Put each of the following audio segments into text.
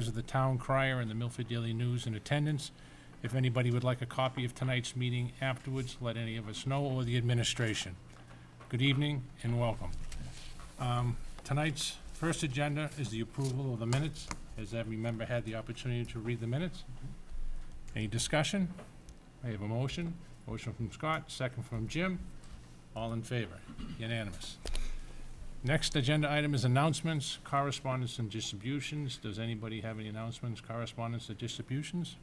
of the Town Crier and the Milford Daily News in attendance. If anybody would like a copy of tonight's meeting afterwards, let any of us know, or the administration. Good evening and welcome. Tonight's first agenda is the approval of the minutes. Has every member had the opportunity to read the minutes? Any discussion? I have a motion. Motion from Scott, second from Jim. All in favor? Unanimous. Next agenda item is announcements, correspondence, and distributions. Does anybody have any announcements, correspondence, or distributions?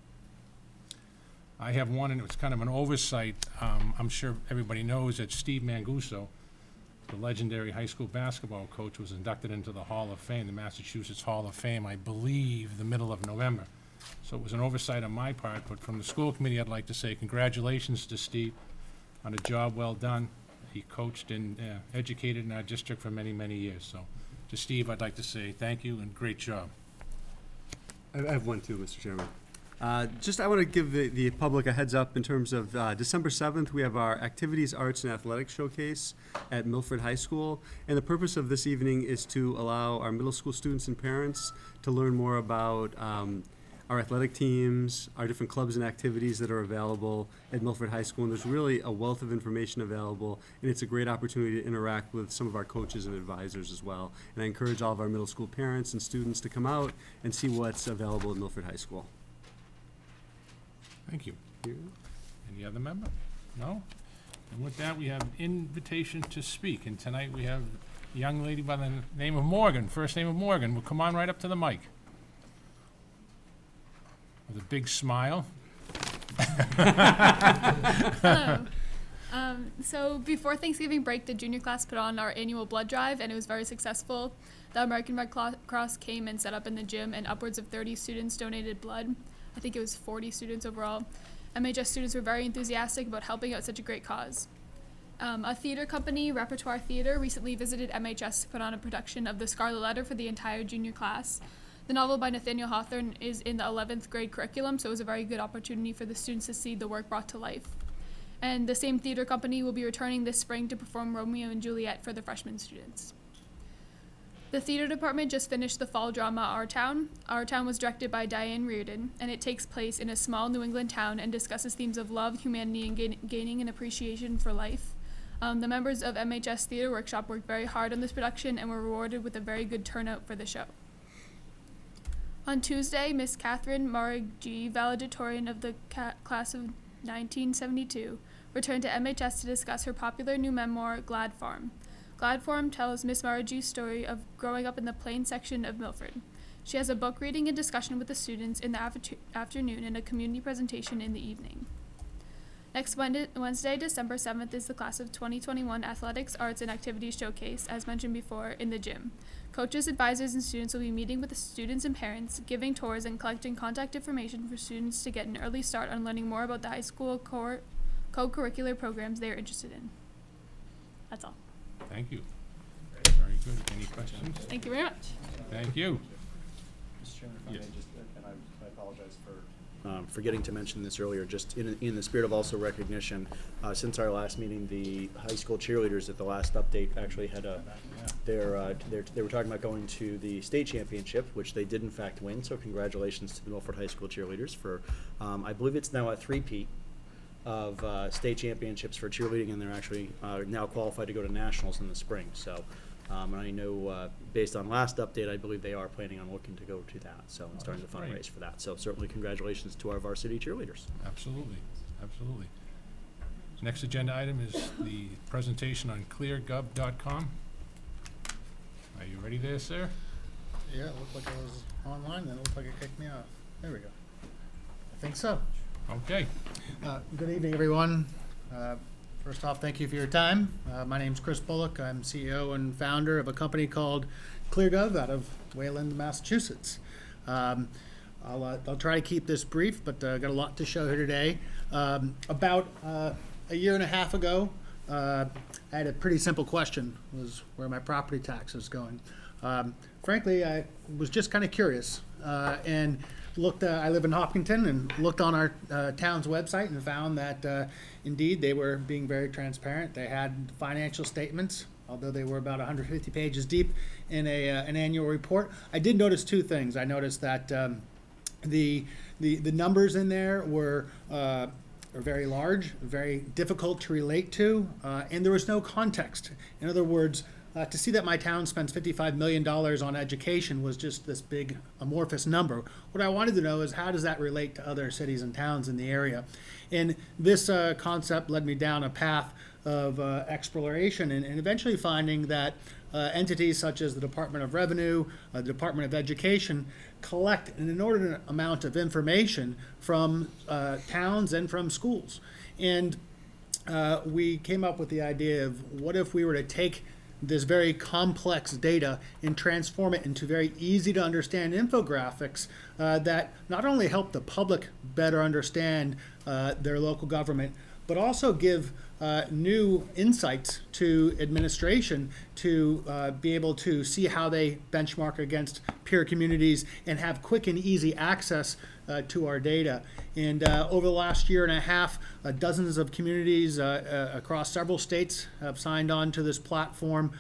I have one, and it's kind of an oversight. I'm sure everybody knows that Steve Manguso, the legendary high school basketball coach, was inducted into the Hall of Fame, the Massachusetts Hall of Fame, I believe, the middle of November. So it was an oversight on my part, but from the school committee, I'd like to say congratulations to Steve on a job well done. He coached and educated in our district for many, many years. So to Steve, I'd like to say thank you and great job. I have one too, Mr. Chairman. I want to give the public a heads up in terms of December 7th, we have our Activities, Arts, and Athletics Showcase at Milford High School. And the purpose of this evening is to allow our middle school students and parents to learn more about our athletic teams, our different clubs and activities that are available at Milford High School. And there's really a wealth of information available, and it's a great opportunity to interact with some of our coaches and advisors as well. And I encourage all of our middle school parents and students to come out and see what's available at Milford High School. Thank you. Any other member? No? And with that, we have an invitation to speak. And tonight we have a young lady by the name of Morgan, first name of Morgan. Will come on right up to the mic. With a big smile. Hello. So before Thanksgiving break, the junior class put on our annual blood drive, and it was very successful. The American Red Cross came and set up in the gym, and upwards of 30 students donated blood. I think it was 40 students overall. MHS students were very enthusiastic about helping out such a great cause. A theater company, Repertoire Theater, recently visited MHS to put on a production of The Scarlet Letter for the entire junior class. The novel by Nathaniel Hawthorne is in the 11th grade curriculum, so it was a very good opportunity for the students to see the work brought to life. And the same theater company will be returning this spring to perform Romeo and Juliet for the freshman students. The theater department just finished the fall drama Our Town. Our Town was directed by Diane Reardon, and it takes place in a small New England town and discusses themes of love, humanity, and gaining an appreciation for life. The members of MHS Theater Workshop worked very hard on this production and were rewarded with a very good turnout for the show. On Tuesday, Miss Catherine Maraggi, valedictorian of the class of 1972, returned to MHS to discuss her popular new memoir, Glad Farm. Glad Farm tells Miss Maraggi's story of growing up in the plain section of Milford. She has a book reading and discussion with the students in the afternoon and a community presentation in the evening. Next Wednesday, December 7th, is the class of 2021 Athletics, Arts, and Activities Showcase, as mentioned before, in the gym. Coaches, advisors, and students will be meeting with the students and parents, giving tours, and collecting contact information for students to get an early start on learning more about the high school co-curricular programs they are interested in. That's all. Thank you. Very good. Any questions? Thank you very much. Thank you. Mr. Chairman, if I Yes. may just, and I apologize for forgetting to mention this earlier, just in the spirit of also recognition, since our last meeting, the high school cheerleaders at the last update actually had they were talking about going to the state championship, which they did in fact win, so congratulations to the Milford High School cheerleaders for, I believe it's now a three-peat of state championships for cheerleading, and they're actually now qualified to go to nationals in the spring. So, and I know based on last update, I believe they are planning on looking to go to that. So, and starting the fundraise for that. So, certainly congratulations to our varsity cheerleaders. Absolutely. Absolutely. Next agenda item is the presentation on cleargov.com. Are you ready there, sir? Yeah, it looked like I was online, then it looked like it kicked me off. There we go. I think so. Okay. Good evening, everyone. First off, thank you for your time. My name's Chris Bullock. I'm CEO and founder of a company called ClearGov out of Wayland, Massachusetts. I'll try to keep this brief, but got a lot to show here today. About a year and a half ago, I had a pretty simple question, was where my property tax is going. Frankly, I was just kind of curious and looked. I live in Hopkinton, and looked on our town's website and found that indeed they were being very transparent. They had financial statements although they were about 150 pages deep in an annual report. I did notice two things. I noticed that the numbers in there were very large, very difficult to relate to, and there was no context. In other words, to see that my town spends $55 million on education was just this big amorphous number. What I wanted to know is, how does that relate to other cities and towns in the area? And this concept led me down a path of exploration and eventually finding that entities such as the Department of Revenue, the Department of Education, collect an inordinate amount of information from towns and from schools. And we came up with the idea of, what if we were to take this very complex data and transform it into very easy to understand infographics that not only help the public better understand their local government, but also give new insights to administration to be able to see how they benchmark against peer communities and have quick and easy access to our data. And over the last year and a half, dozens of communities across several states have signed on to this platform,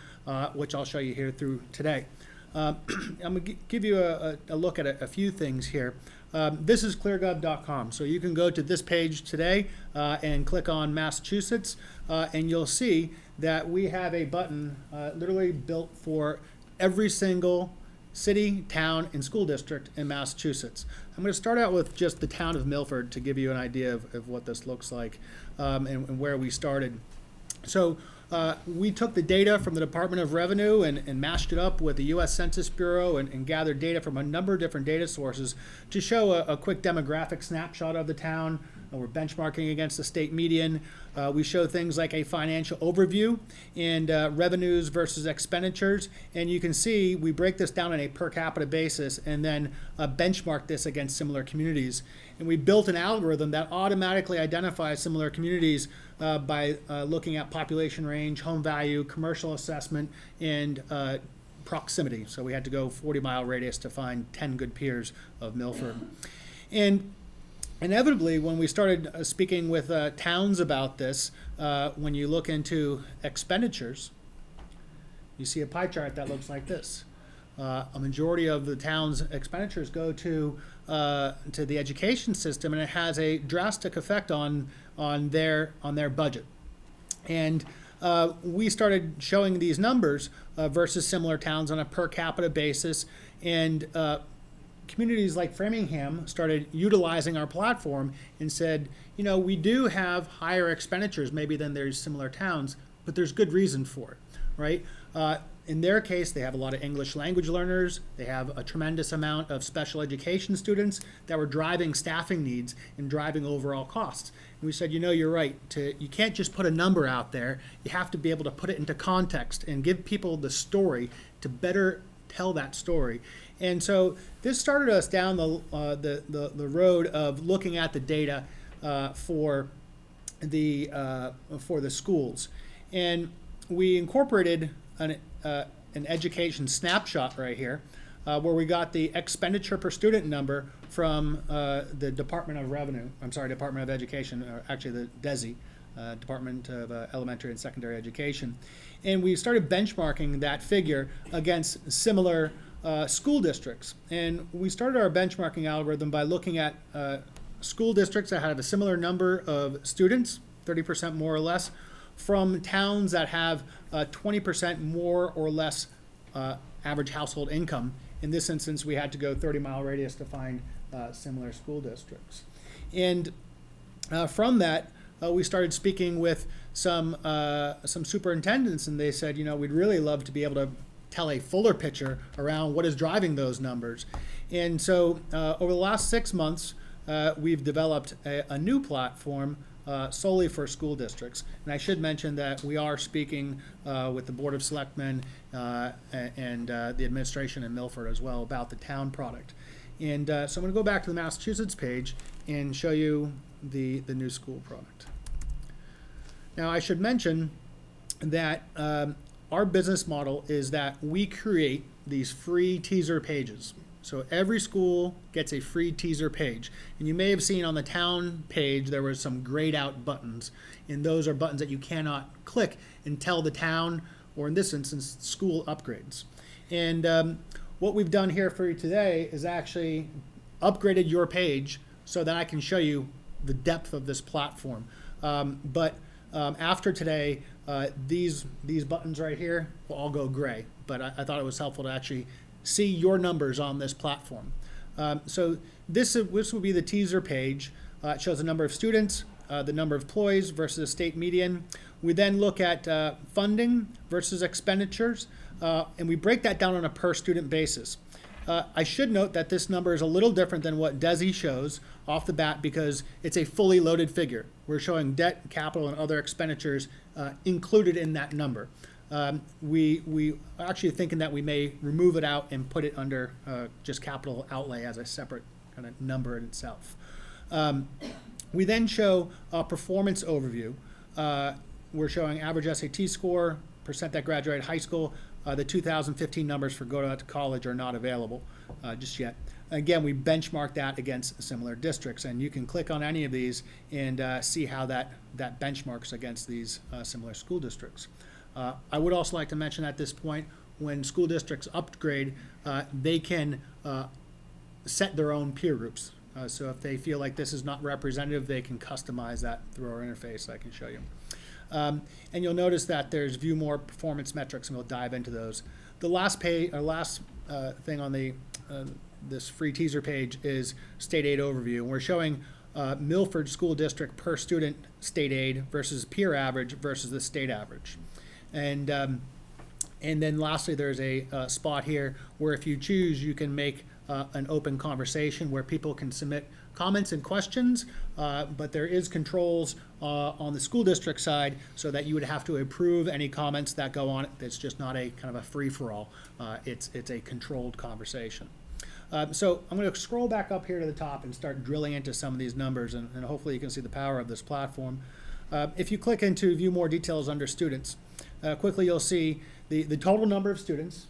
which I'll show you here through today. I'm going to give you a look at a few things here. This is cleargov.com, so you can go to this page today and click on Massachusetts, and you'll see that we have a button literally built for every single city, town, and school district in Massachusetts. I'm going to start out with just the town of Milford to give you an idea of what this looks like and where we started. So we took the data from the Department of Revenue and mashed it up with the U.S. Census Bureau and gathered data from a number of different data sources to show a quick demographic snapshot of the town. We're benchmarking against the state median. We show things like a financial overview and revenues versus expenditures. And you can see we break this down on a per capita basis and then benchmark this against similar communities. And we built an algorithm that automatically identifies similar communities by looking at population range, home value, commercial assessment, and proximity. So we had to go 40-mile radius to find 10 good peers of Milford. And inevitably, when we started speaking with towns about this, when you look into expenditures, you see a pie chart that looks like this. A majority of the town's expenditures go to the education system, and it has a drastic effect on their budget. And we started showing these numbers versus similar towns on a per capita basis, and communities like Framingham started utilizing our platform and said, you know, we do have higher expenditures maybe than there's similar towns, but there's good reason for it, right? In their case, they have a lot of English language learners. They have a tremendous amount of special education students that were driving staffing needs and driving overall costs. And we said, you know, you're right. You can't just put a number out there. You have to be able to put it into context and give people the story to better tell that story. And so this started us down the road of looking at the data for the schools, and we incorporated an education snapshot right here, where we got the expenditure per student number from the Department of Education, or actually the DESE, Department of Elementary and Secondary Education. And we started benchmarking that figure against similar school districts. And we started our benchmarking algorithm by looking at school districts that have a similar number of students, 30% more or less, from towns that have 20% more or less average household income. In this instance, we had to go 30-mile radius to find similar school districts. And from that, we started speaking with some superintendents, and they said, you know, we'd really love to be able to tell a fuller picture around what is driving those numbers. And so over the last 6 months, we've developed a new platform solely for school districts. And I should mention that we are speaking with the Board of Selectmen and the administration in Milford as well about the town product. And so I'm going to go back to the Massachusetts page and show you the new school product. Now I should mention that our business model is that we create these free teaser pages. So every school gets a free teaser page. And you may have seen on the town page there were some grayed out buttons. And those are buttons that you cannot click and tell the town or in this instance, school upgrades. And what we've done here for you today is actually upgraded your page so that I can show you the depth of this platform. But after today, these buttons right here will all go gray. But I thought it was helpful to actually see your numbers on this platform. So this will be the teaser page. It shows the number of students, the number of employees versus the state median. We then look at funding versus expenditures, and we break that down on a per student basis. I should note that this number is a little different than what DESI shows off the bat because it's a fully loaded figure. We're showing debt, capital, and other expenditures included in that number. We are actually thinking that we may remove it out and put it under just capital outlay as a separate kind of number in itself. We then show a performance overview. We're showing average SAT score, percent that graduated high school. The 2015 numbers for go to college are not available just yet. Again, we benchmark that against similar districts, and you can click on any of these and see how that benchmarks against these similar school districts. I would also like to mention at this point, when school districts upgrade, they can set their own peer groups. So if they feel like this is not representative, they can customize that through our interface I can show you. And you'll notice that there's view more performance metrics, and we'll dive into those. The last page, or last thing on the this free teaser page is state aid overview. And we're showing Milford School District per student state aid versus peer average versus the state average. And then lastly, there's a spot here where if you choose, you can make an open conversation where people can submit comments and questions, but there is controls on the school district side so that you would have to approve any comments that go on it. It's just not a kind of a free-for-all. It's a controlled conversation. So I'm going to scroll back up here to the top and start drilling into some of these numbers, and hopefully you can see the power of this platform. If you click into view more details under students, quickly you'll see the total number of students.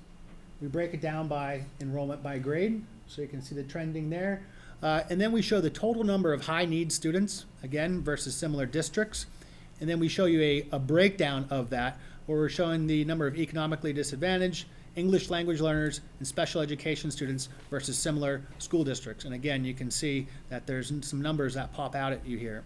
We break it down by enrollment by grade, so you can see the trending there. And then we show the total number of high need students, again, versus similar districts. And then we show you a breakdown of that, where we're showing the number of economically disadvantaged, English language learners, and special education students versus similar school districts. And again, you can see that there's some numbers that pop out at you here.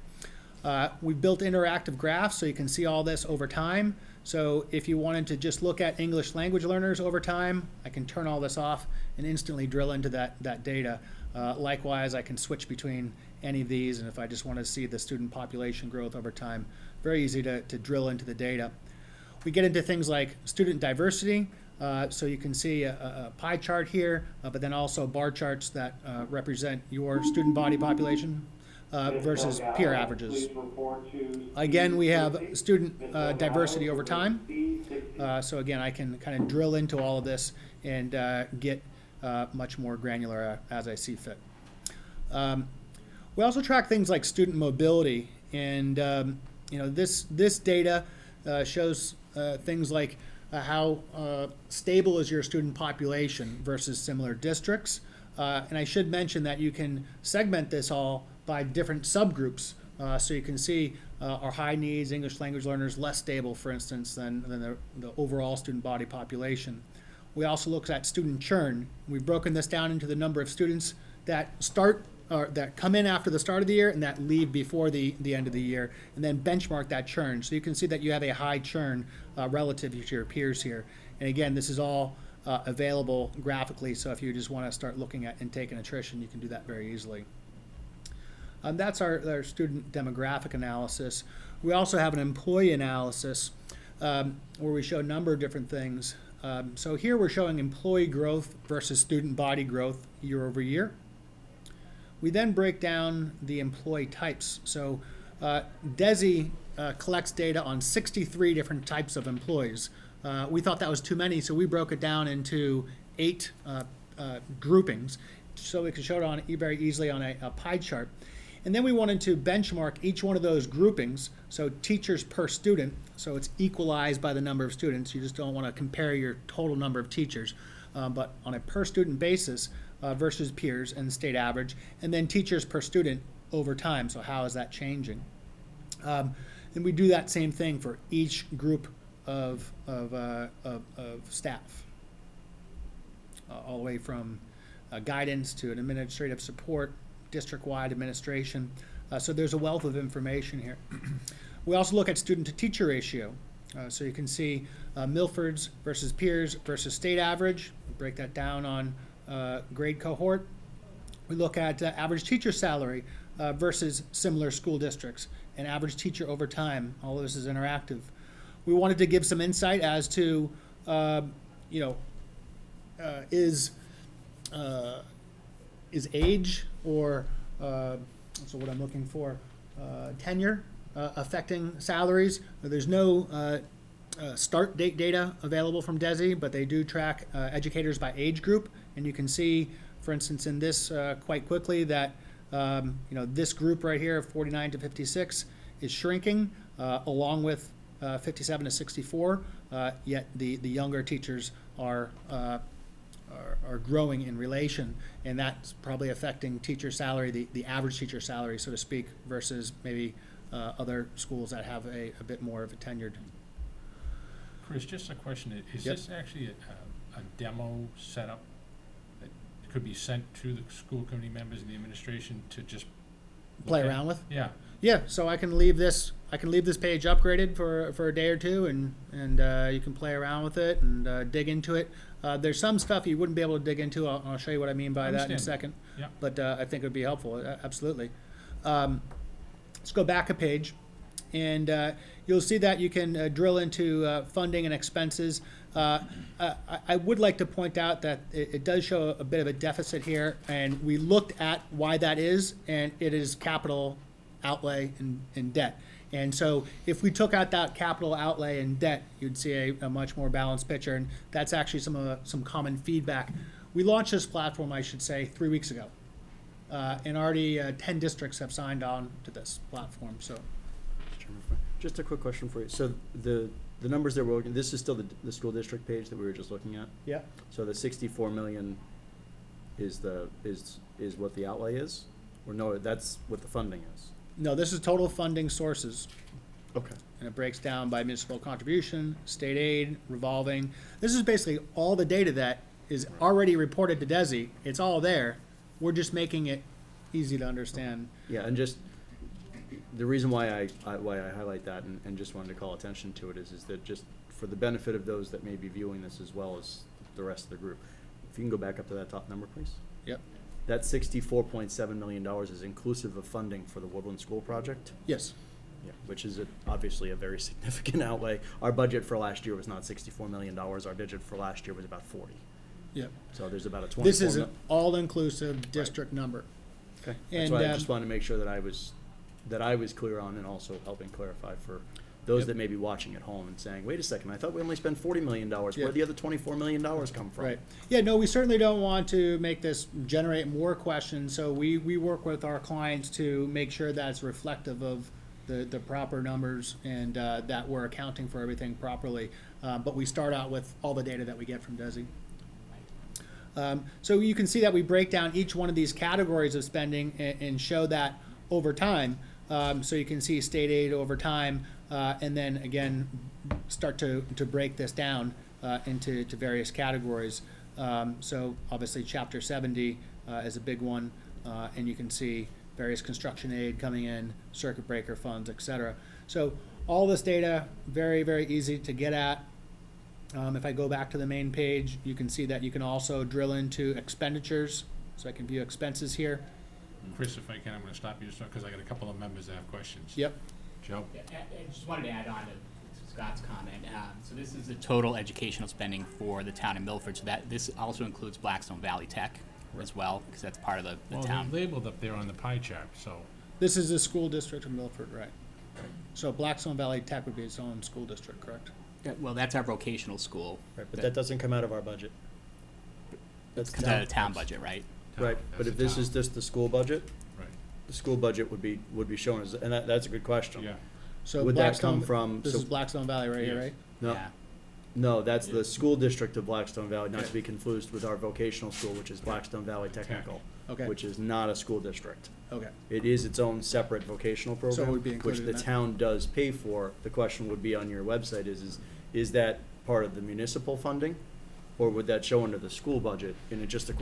We've built interactive graphs so you can see all this over time. So if you wanted to just look at English language learners over time, I can turn all this off and instantly drill into that data. Likewise, I can switch between any of these, and if I just want to see the student population growth over time, very easy to drill into the data. We get into things like student diversity, so you can see a pie chart here, but then also bar charts that represent your student body population versus peer averages. Again, we have student diversity over time. So again, I can kind of drill into all of this and get much more granular as I see fit. We also track things like student mobility, and this data shows things like how stable is your student population versus similar districts. And I should mention that you can segment this all by different subgroups. So you can see our high needs English language learners less stable, for instance, than the overall student body population. We also looked at student churn. We've broken this down into the number of students that that come in after the start of the year and that leave before the end of the year, and then benchmark that churn. So you can see that you have a high churn relative to your peers here. And again, this is all available graphically, so if you just want to start looking at intake and attrition, you can do that very easily. That's our student demographic analysis. We also have an employee analysis where we show a number of different things. So here we're showing employee growth versus student body growth year over year. We then break down the employee types. So DESI collects data on 63 different types of employees. We thought that was too many, so we broke it down into 8 groupings so we could show it on very easily on a pie chart. And then we wanted to benchmark each one of those groupings, so teachers per student, so it's equalized by the number of students. You just don't want to compare your total number of teachers, but on a per student basis versus peers and state average, and then teachers per student over time, so how is that changing? And we do that same thing for each group of staff, all the way from guidance to an administrative support, district-wide administration. So there's a wealth of information here. We also look at student-to-teacher ratio. So you can see Milford's versus peers versus state average. We break that down on grade cohort. We look at average teacher salary versus similar school districts and average teacher over time. All of this is interactive. We wanted to give some insight as to, is age or, so what I'm looking for, tenure affecting salaries. There's no start date data available from DESI, but they do track educators by age group. And you can see, for instance, in this quite quickly that this group right here, 49 to 56, is shrinking, along with 57 to 64. Yet the younger teachers are growing in relation, and that's probably affecting teacher salary, the average teacher salary, so to speak, versus maybe other schools that have a bit more of a tenured. Chris, just a question. Is Yep. this actually a demo setup that could be sent to the school committee members and the administration to just Play look at? around with? Yeah. Yeah, so I can leave this page upgraded for a day or two, and you can play around with it and dig into it. There's some stuff you wouldn't be able to dig into. I'll show you what I mean by that in a Understand. second. Yeah. But I think it would be helpful, absolutely. Let's go back a page, and you'll see that you can drill into funding and expenses. I would like to point out that it does show a bit of a deficit here, and we looked at why that is, and it is capital outlay and debt. And so if we took out that capital outlay and debt, you'd see a much more balanced picture, and that's actually some common feedback. We launched this platform, I should say, 3 weeks ago, and already 10 districts have signed on to this platform. So Just a quick question for you. So the numbers that we're looking, this is still the school district page that we were just looking at? yeah, So the 64 million is what the outlay is? Or no, that's what the funding is? no, this is total funding sources. Okay. And it breaks down by municipal contribution, state aid, revolving. This is basically all the data that is already reported to DESI. It's all there. We're just making it easy to understand. Yeah, and just, the reason why I highlight that and just wanted to call attention to it is that just for the benefit of those that may be viewing this as well as the rest of the group, if you can go back up to that top number, please. Yep. That $64.7 million is inclusive of funding for the Woodland School project? Yes. Yeah, which is obviously a very significant outlay. Our budget for last year was not $64 million. Our budget for last year was about 40. Yep. So there's about a 24. This is an all-inclusive district number. Okay. And, That's why I just wanted to make sure that I was clear on, and also helping clarify for those Yep. that may be watching at home and saying, wait a second, I thought we only spent $40 million. Yeah. Where'd the other $24 million come from? Right. Yeah, no, we certainly don't want to make this generate more questions, so we work with our clients to make sure that it's reflective of the proper numbers and that we're accounting for everything properly. But we start out with all the data that we get from DESI. So you can see that we break down each one of these categories of spending and show that over time. So you can see state aid over time, and then again start to break this down into various categories. So obviously Chapter 70 is a big one, and you can see various construction aid coming in, circuit breaker funds, etc. So all this data, very, very easy to get at. If I go back to the main page, you can see that you can also drill into expenditures. So I can view expenses here. Chris, if I can, I'm going to stop you because I got a couple of members that have questions. Yep. Joe? Yeah, I just wanted to add on to Scott's comment. So this is the total educational spending for the town of Milford. So that this also includes Blackstone Valley Tech as well, because that's part of the Well, town. they're labeled up there on the pie chart, so. This is the school district of Milford, right? So Blackstone Valley Tech would be its own school district, correct? Well, that's our vocational school. Right, but that doesn't come out of our budget. That's Comes out of the town budget, right? Right, but That's if the this town. is just the school budget, Right, the school budget would be shown as, and that's a good question. yeah. So Would that Blackstone, come from? this so- is Blackstone Valley right here, Yes. right? No, Yeah. no, that's the school district of Blackstone Valley, not to be confused with our vocational school, which is Blackstone Valley Technical, Okay. which is not a school district. Okay. It is its own separate vocational program, would be which included the in that. town does pay for. The question would be on your website is is that part of the municipal funding? Or would that show under the school budget? And it just, It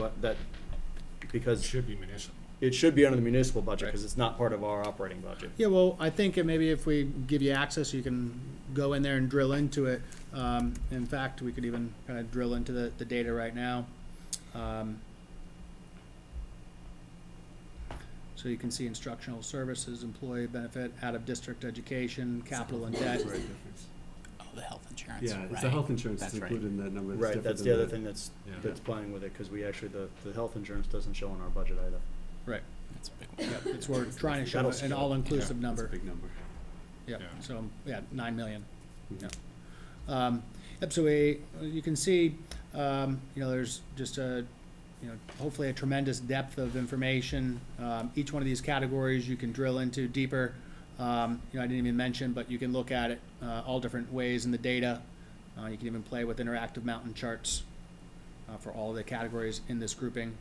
because should be municipal. it should be under the municipal budget, Right. because it's not part of our operating budget. Yeah, well, I think maybe if we give you access, you can go in there and drill into it. In fact, we could even kind of drill into the data right now. So you can see instructional services, employee benefit, out-of-district education, capital and debt. Oh, the health insurance. Yeah, it's right. the health insurance That's that's right. included in that number. Right, different that's than the other thing that's Yeah. playing with it, because we actually, the health insurance doesn't show in our budget either. Right. That's a big one. Yeah, it's, we're trying to show That'll an scale. all-inclusive That's a number. big number. Yeah, Yeah. so, yeah, 9 million. Mhm. Yeah. Yep, so you can see, there's just hopefully a tremendous depth of information. Each one of these categories you can drill into deeper. I didn't even mention, but you can look at it all different ways in the data. You can even play with interactive mountain charts for all of the categories in this grouping.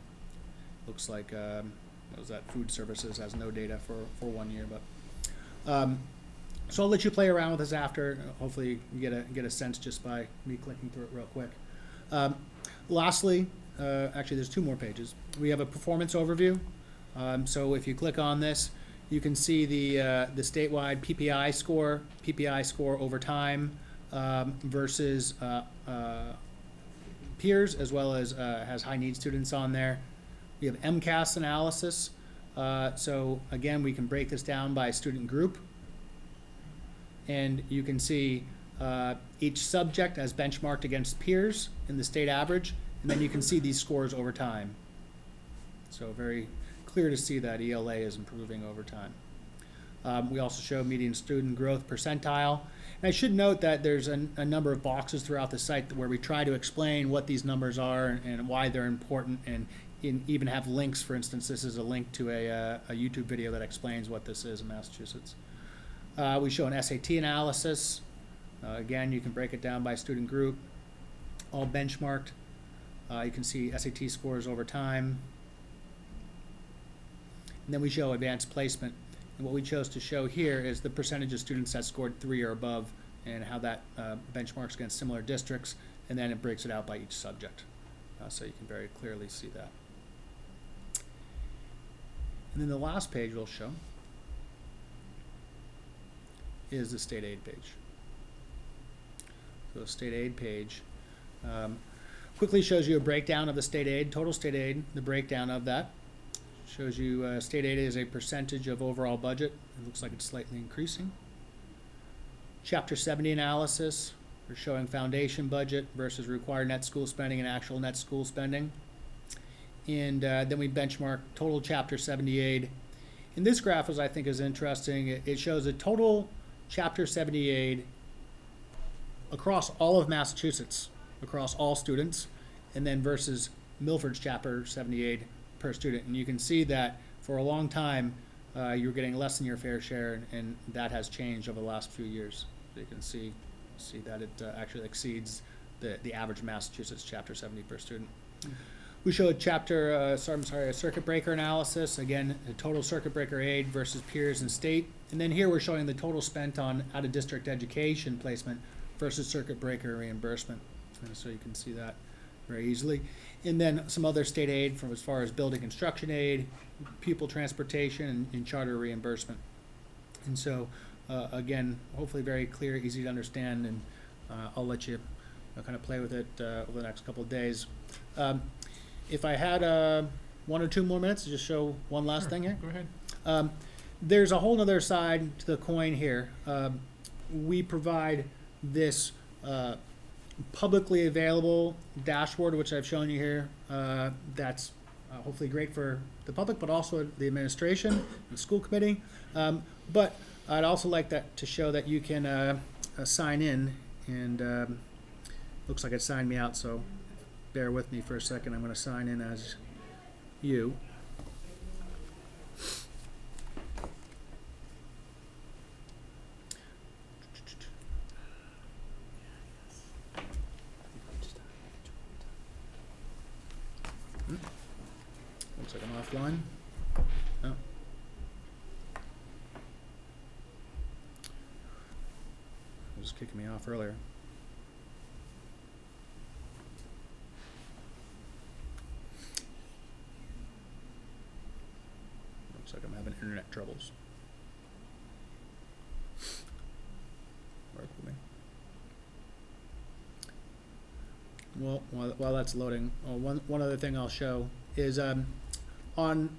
Looks like, what was that, food services has no data for 1 year, but. So I'll let you play around with this after. Hopefully you get a sense just by me clicking through it real quick. Lastly, actually there's 2 more pages. We have a performance overview. So if you click on this, you can see the statewide PPI score over time versus peers, as well as has high need students on there. We have MCAS analysis. So again, we can break this down by student group. And you can see each subject as benchmarked against peers in the state average, and then you can see these scores over time. So very clear to see that ELA is improving over time. We also show median student growth percentile. And I should note that there's a number of boxes throughout the site where we try to explain what these numbers are and why they're important, and even have links. For instance, this is a link to a YouTube video that explains what this is in Massachusetts. We show an SAT analysis. Again, you can break it down by student group, all benchmarked. You can see SAT scores over time. And then we show advanced placement. And what we chose to show here is the percentage of students that scored 3 or above, and how that benchmarks against similar districts, and then it breaks it out by each subject. So you can very clearly see that. And then the last page we'll show is the state aid page. So the state aid page quickly shows you a breakdown of the state aid, total state aid, the breakdown of that. Shows you state aid is a percentage of overall budget. It looks like it's slightly increasing. Chapter 70 analysis, we're showing foundation budget versus required net school spending and actual net school spending. And then we benchmark total Chapter 70 aid. In this graph, as I think is interesting, it shows a total Chapter 70 aid across all of Massachusetts, across all students, and then versus Milford's Chapter 70 aid per student. And you can see that for a long time, you were getting less than your fair share, and that has changed over the last few years. So you can see that it actually exceeds the average Massachusetts Chapter 70 per student. We show a circuit breaker analysis. Again, the total circuit breaker aid versus peers and state. And then here we're showing the total spent on out-of-district education placement versus circuit breaker reimbursement. And so you can see that very easily. And then some other state aid from as far as building construction aid, pupil transportation, and charter reimbursement. And so, again, hopefully very clear, easy to understand, and I'll let you kind of play with it over the next couple of days. If I had 1 or 2 more minutes to just show one last thing here. Go ahead. There's a whole other side to the coin here. We provide this publicly available dashboard, which I've shown you here. That's hopefully great for the public, but also the administration and the school committee. But I'd also like that to show that you can sign in, and looks like it signed me out, so bear with me for a second. I'm going to sign in as you. Looks like I'm offline. Oh. It was kicking me off earlier. Looks like I'm having internet troubles. Work with me. Well, while that's loading, one other thing I'll show is on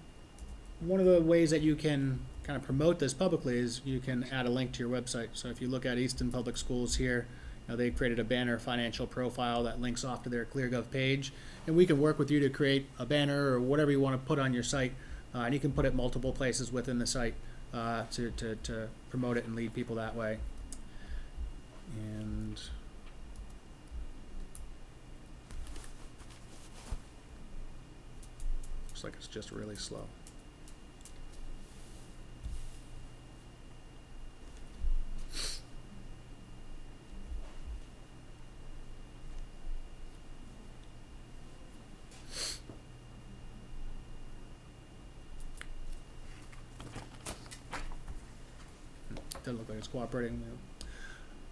one of the ways that you can kind of promote this publicly is you can add a link to your website. So if you look at Easton Public Schools here, they created a banner financial profile that links off to their ClearGov page, and we can work with you to create a banner or whatever you want to put on your site, and you can put it multiple places within the site to promote it and lead people that way. And looks like it's just really slow. Doesn't look like it's cooperating.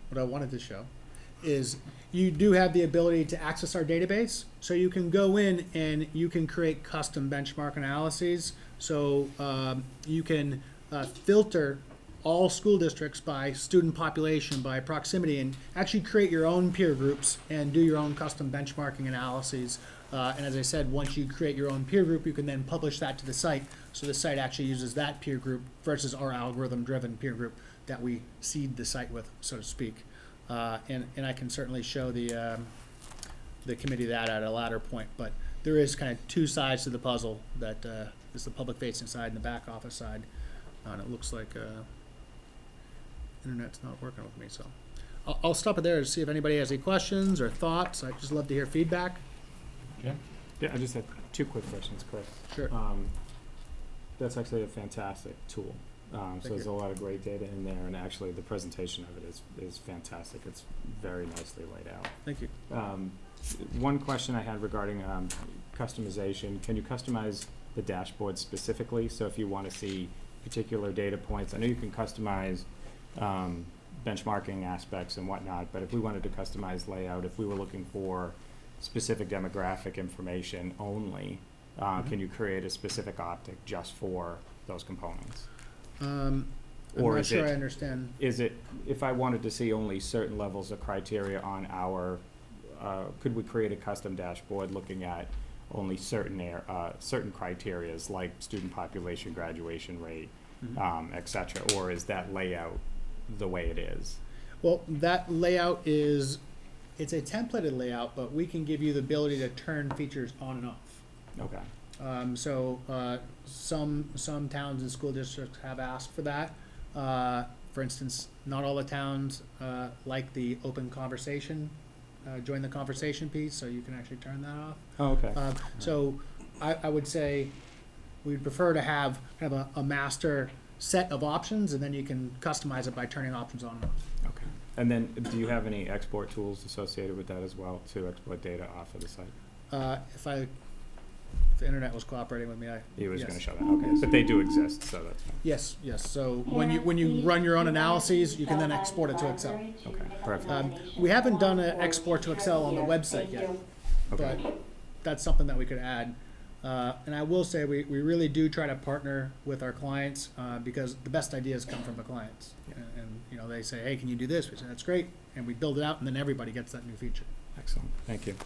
What I wanted to show is you do have the ability to access our database, so you can go in and you can create custom benchmark analyses. So you can filter all school districts by student population, by proximity, and actually create your own peer groups and do your own custom benchmarking analyses. And as I said, once you create your own peer group, you can then publish that to the site. So the site actually uses that peer group versus our algorithm-driven peer group that we seed the site with, so to speak. And I can certainly show the committee that at a later point, but there is kind of two sides to the puzzle that is the public-facing side and the back office side. And it looks like internet's not working with me, so I'll stop it there to see if anybody has any questions or thoughts. I'd just love to hear feedback. Jim? Yeah, I just had two quick questions, Chris. Sure. That's actually a fantastic tool. So there's you. a lot of great data in there, and actually the presentation of it is fantastic. It's very nicely laid out. Thank you. One question I had regarding customization, can you customize the dashboard specifically? So if you want to see particular data points, I know you can customize benchmarking aspects and whatnot, but if we wanted to customize layout, if we were looking for specific demographic information only, can you create a specific optic just for those components? I'm Or not is sure it- I understand. Is it, if I wanted to see only certain levels of criteria on our, could we create a custom dashboard looking at only certain criterias like student population, graduation rate, et cetera? Or is that layout the way it is? Well, that layout is, it's a templated layout, but we can give you the ability to turn features on and off. Okay. Some towns and school districts have asked for that. For instance, not all the towns like the open conversation, join the conversation piece, so you can actually turn that off. Oh, okay. So I would say we'd prefer to have kind of a master set of options, and then you can customize it by turning options on and off. Okay. And then, do you have any export tools associated with that as well to export data off of the site? If the internet was cooperating with me, He was yes. going to show that. Okay, but they do exist, so that's fine. Yes, yes. So when you run your own analyses, you can then export it to Excel. Okay, perfect. We haven't done an export to Excel on the website yet, Okay. but that's something that we could add. And I will say we really do try to partner with our clients because the best ideas come from the clients. And they say, hey, can you do this? We say, that's great. And we build it out, and then everybody gets that new feature. Excellent. Thank you.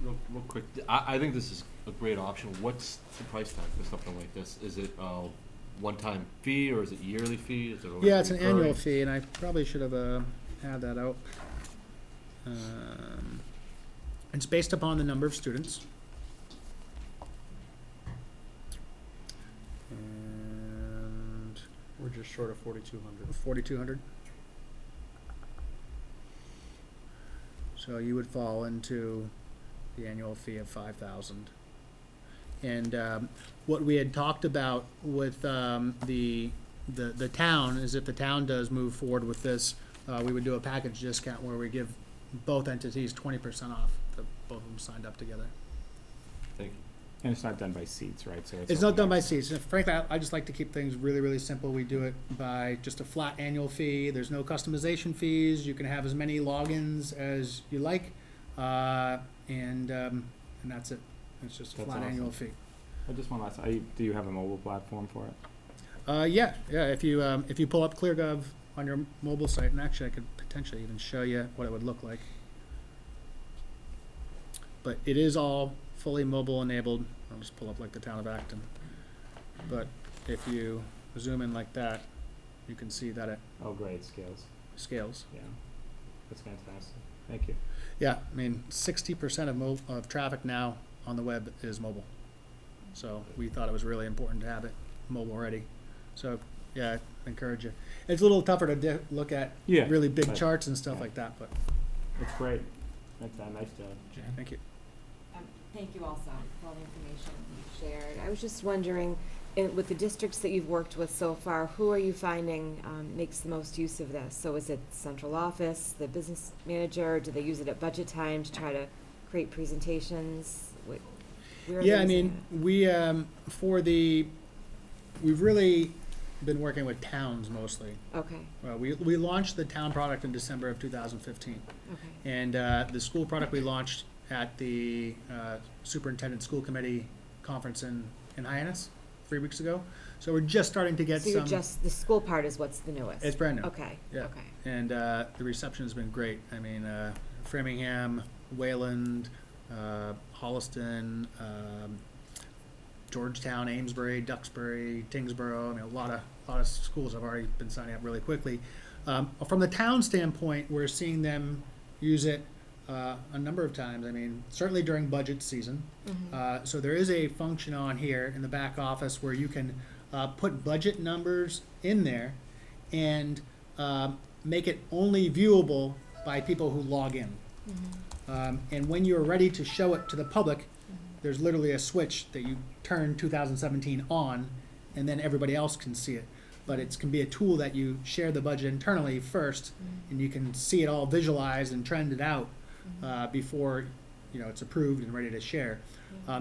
Real quick, I think this is a great option. What's the price tag for something like this? Is it a one-time fee or is it a yearly fee? Is it Yeah, it's an recurring? annual fee, and I probably should have had that out. It's based upon the number of students. And We're just short of 4,200. 4,200. So you would fall into the annual fee of 5,000. And what we had talked about with the town is if the town does move forward with this, we would do a package discount where we give both entities 20% off. If both of them signed up together. Thank you. And it's not done by seats, right? So It's not done by seats. And frankly, I just like to keep things really, really simple. We do it by just a flat annual fee. There's no customization fees. You can have as many logins as you like, and that's it. It's just a That's flat awesome. annual fee. Just one last, do you have a mobile platform for it? Yeah. If you pull up ClearGov on your mobile site, and actually I could potentially even show you what it would look like. But it is all fully mobile enabled. I'll just pull up like the town of Acton. But if you zoom in like that, you can see that it Oh, great, scales, scales. yeah. That's fantastic. Thank you. Yeah, I mean, 60% of traffic now on the web is mobile. So we thought it was really important to have it mobile ready. So, yeah, I encourage you. It's a little tougher to look at Yeah, really big but- charts and stuff yeah. like that, but It's great. That's a nice job. Jan? thank you. Thank you also for all the information you've shared. I was just wondering, with the districts that you've worked with so far, who are you finding makes the most use of this? So is it central office, the business manager? Do they use it at budget time to try to create presentations? Where are they Yeah, I using mean, we've really been working with towns mostly. it? Okay, We launched the town product in December of 2015. okay. And the school product we launched at the Superintendent School Committee Conference in Hyannis 3 weeks ago. So we're just starting to get So you're some. just, the school part is what's the newest? It's brand new. Okay, Yeah. okay. And the reception has been great. I mean, Framingham, Wayland, Holliston, Georgetown, Amesbury, Duxbury, Tingsboro. I mean, a lot of schools have already been signing up really quickly. From the town standpoint, we're seeing them use it a number of times. I mean, certainly during budget season. So there is a function on here in the back office where you can put budget numbers in there and make it only viewable by people who log in. And when you're ready to show it to the public, there's literally a switch that you turn 2017 on, and then everybody else can see it. But it can be a tool that you share the budget internally first, and you can see it all visualized and trended out before it's approved and ready to share.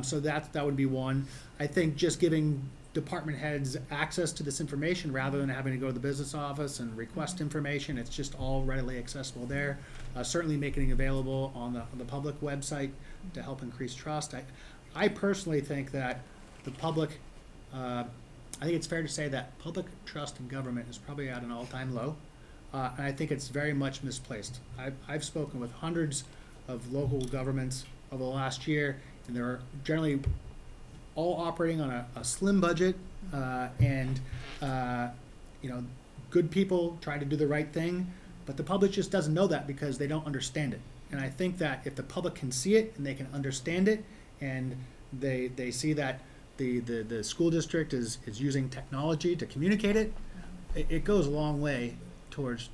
So that would be one. I think just giving department heads access to this information rather than having to go to the business office and request information. It's just all readily accessible there. Certainly making it available on the public website to help increase trust. I personally think that the public, I think it's fair to say that public trust in government is probably at an all-time low. And I think it's very much misplaced. I've spoken with hundreds of local governments over the last year, and they're generally all operating on a slim budget, and good people trying to do the right thing, but the public just doesn't know that because they don't understand it. And I think that if the public can see it and they can understand it, and they see that the school district is using technology to communicate it, it goes a long way towards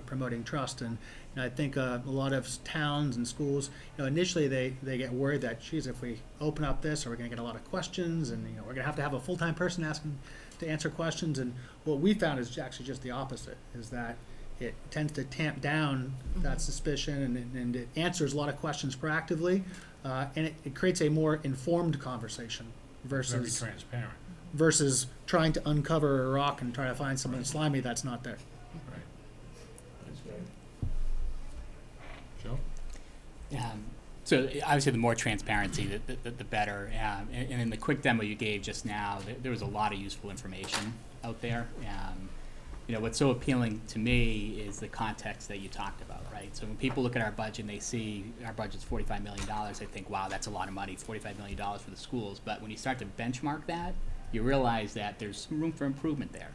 promoting trust. And I think a lot of towns and schools, initially they get worried that, geez, if we open up this, are we going to get a lot of questions, and we're going to have a full-time person asking to answer questions. And what we found is actually just the opposite, is that it tends to tamp down that suspicion, and it answers a lot of questions proactively, and it creates a more informed conversation Very versus trying to uncover a rock and try to find something slimy that's not there. Right. That's great. Joe? So obviously, the more transparency, the better. And in the quick demo you gave just now, there was a lot of useful information out there. What's so appealing to me is the context that you talked about, right? So when people look at our budget and they see our budget's $45 million, they think, wow, that's a lot of money, $45 million for the schools. But when you start to benchmark that, you realize that there's some room for improvement there,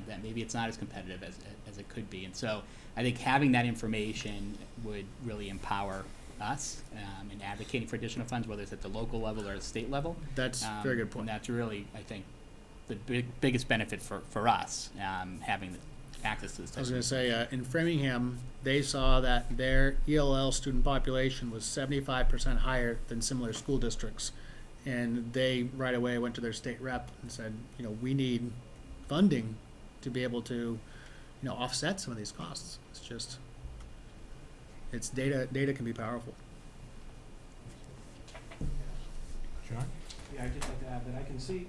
that maybe it's not as competitive as it could be. And so I think having that information would really empower us in advocating for additional funds, whether it's at the local level or the state level. That's a very good point. And that's really, I think, the biggest benefit for us, having access to this. I was going to say, in Framingham, they saw that their ELL student population was 75% higher than similar school districts. And they right away went to their state rep and said, we need funding to be able to, offset some of these costs. It's data can be powerful. John? Yeah, I'd just like to add that I can see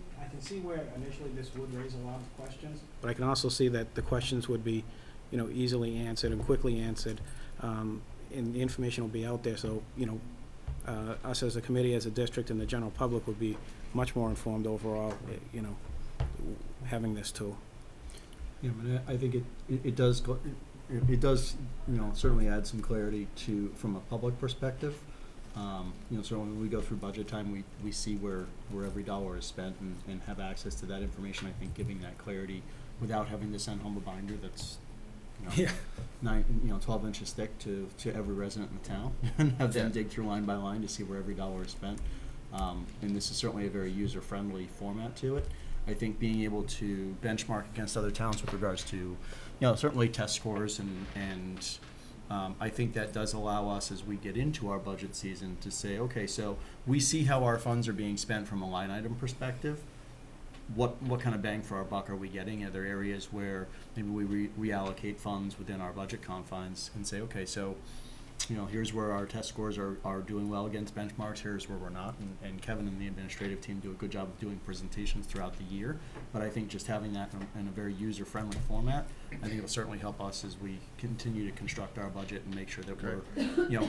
where initially this would raise a lot of questions, But I can also see that the questions would be, easily answered and quickly answered, and the information will be out there, so, us as a committee, as a district, and the general public would be much more informed overall, having this tool. Yeah, but I think it does certainly add some clarity from a public perspective. Certainly when we go through budget time, we see where every dollar is spent and have access to that information. I think giving that clarity without having to send home a binder that's, 12 inches thick to every resident in the town and have them dig through line by line to see where every dollar is spent. And this is certainly a very user-friendly format to it. I think being able to benchmark against other towns with regards to, certainly test scores and I think that does allow us as we get into our budget season to say, okay, so we see how our funds are being spent from a line item perspective. What kind of bang for our buck are we getting? Are there areas where maybe we reallocate funds within our budget confines and say, okay, so here's where our test scores are doing well against benchmarks, here's where we're not, and Kevin and the administrative team do a good job of doing presentations throughout the year, but I think just having that in a very user-friendly format, I think it'll certainly help us as we continue to construct our budget and make sure that we're,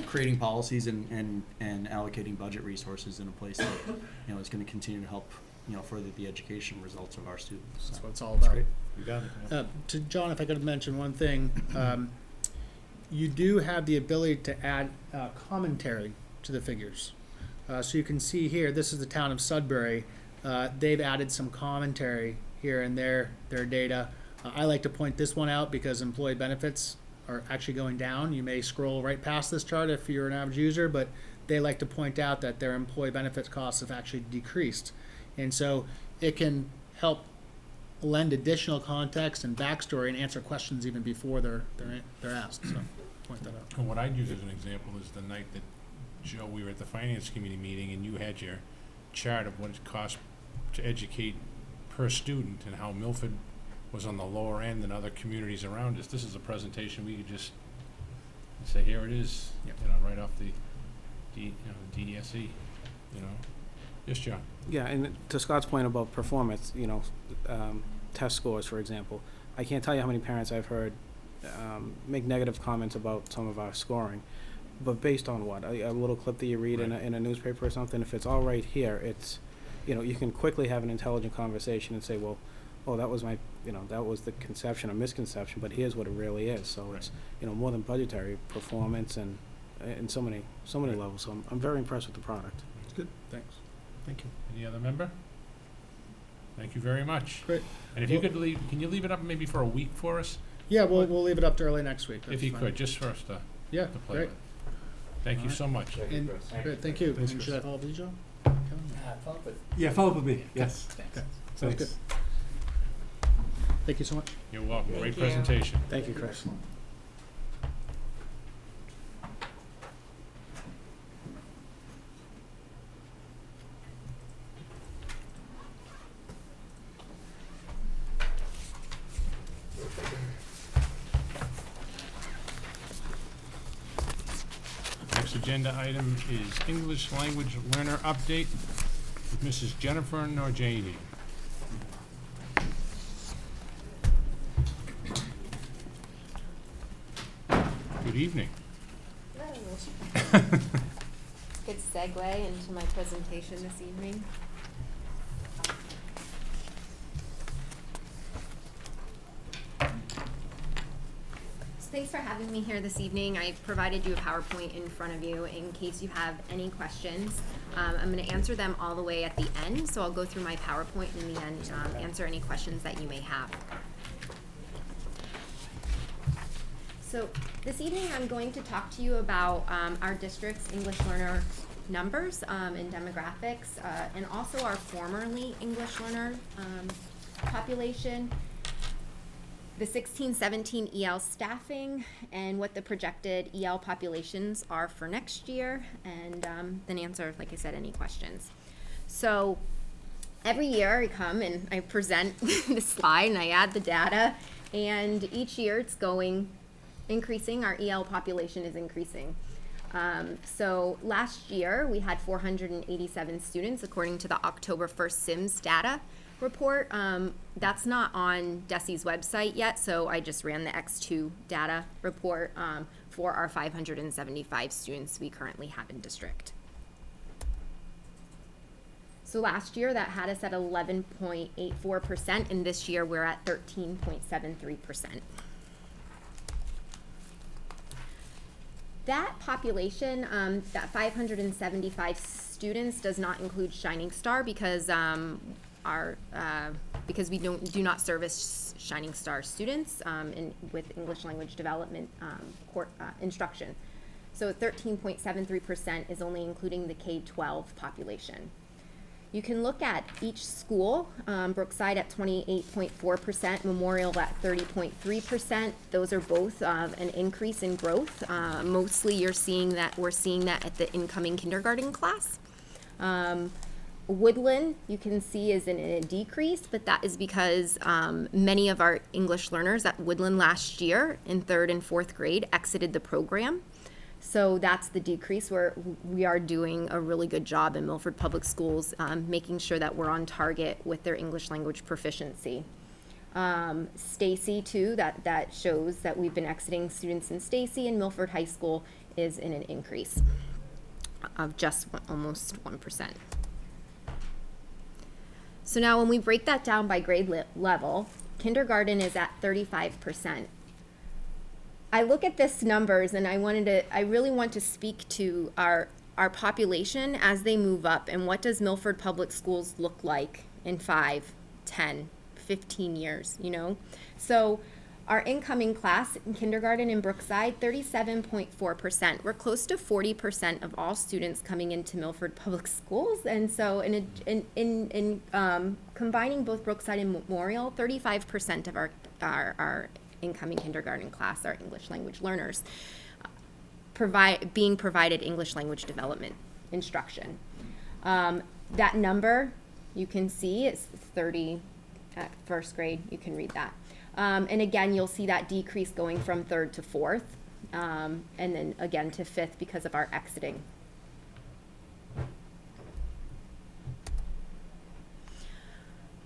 creating policies and allocating budget resources in a place that, is gonna continue to help, further the education results of our students. That's what it's all about. Great. You got it. To John, if I could mention one thing, you do have the ability to add commentary to the figures. So you can see here, this is the town of Sudbury. They've added some commentary here in their data. I like to point this one out because employee benefits are actually going down. You may scroll right past this chart if you're an average user, but they like to point out that their employee benefits costs have actually decreased. And so it can help lend additional context and backstory and answer questions even before they're asked. So point that out. And what I'd use as an example is the night that, Joe, we were at the finance committee meeting and you had your chart of what it costs to educate per student and how Milford was on the lower end than other communities around us. This is a presentation we could just say, here it is, right off the DESE, Yes, John. Yeah, and to Scott's point about performance, test scores, for example, I can't tell you how many parents I've heard make negative comments about some of our scoring, but based on what? A little clip that you read in a newspaper or something. If it's all right here, it's, you can quickly have an intelligent conversation and say, well, oh, that was my, that was the conception or misconception, but here's what it really is. So it's, more than budgetary performance and in so many levels. So I'm very impressed with the product. It's good. Thanks. Thank you. Any other member? Thank you very much. Great. And if you could leave, can you leave it up maybe for a week for us? Yeah, we'll leave it up to early next week. If you could, just for us to Yeah, play great. with. Thank you so much. And, great, thank you. Thanks, And Chris. should I follow up with you, Joe? Yeah, follow up with me. Yes. Sounds good. Thank you so much. You're welcome. Thank Great you. presentation. Thank you, Chris. Next agenda item is English language learner update with Mrs. Jennifer Norjani. Good evening. Hello. Good segue into my presentation this evening. So thanks for having me here this evening. I provided you a PowerPoint in front of you in case you have any questions. I'm going to answer them all the way at the end, so I'll go through my PowerPoint and in the end answer any questions that you may have. So this evening I'm going to talk to you about our district's English learner numbers and demographics, and also our formerly English learner population, the 16-17 EL staffing, and what the projected EL populations are for next year, and then answer, like I said, any questions. So every year I come and I present this slide and I add the data, and each year it's increasing. Our EL population is increasing. So last year we had 487 students according to the October 1st SIMS data report. That's not on DESE's website yet, so I just ran the X2 data report for our 575 students we currently have in district. So last year that had us at 11.84%, and this year we're at 13.73%. That population, that 575 students, does not include Shining Star because because we do not service Shining Star students with English language development instruction. So 13.73% is only including the K-12 population. You can look at each school, Brookside at 28.4%, Memorial at 30.3%. Those are both an increase in growth. Mostly we're seeing that at the incoming kindergarten class. Woodland, you can see, is in a decrease, but that is because many of our English learners at Woodland last year in 3rd and 4th grade exited the program. So that's the decrease, where we are doing a really good job in Milford Public Schools, making sure that we're on target with their English language proficiency. Stacy, too, that shows that we've been exiting students in Stacy, and Milford High School is in an increase of just almost 1%. So now when we break that down by grade level, kindergarten is at 35%. I look at this numbers and I really want to speak to our population as they move up, and what does Milford Public Schools look like in 5, 10, 15 years, you know? So our incoming class in kindergarten in Brookside, 37.4%. We're close to 40% of all students coming into Milford Public Schools. And so in combining both Brookside and Memorial, 35% of our incoming kindergarten class are English language learners, being provided English language development instruction. That number, you can see, is 30 at 1st grade. You can read that. And again, you'll see that decrease going from 3rd to 4th, and then again to 5th because of our exiting.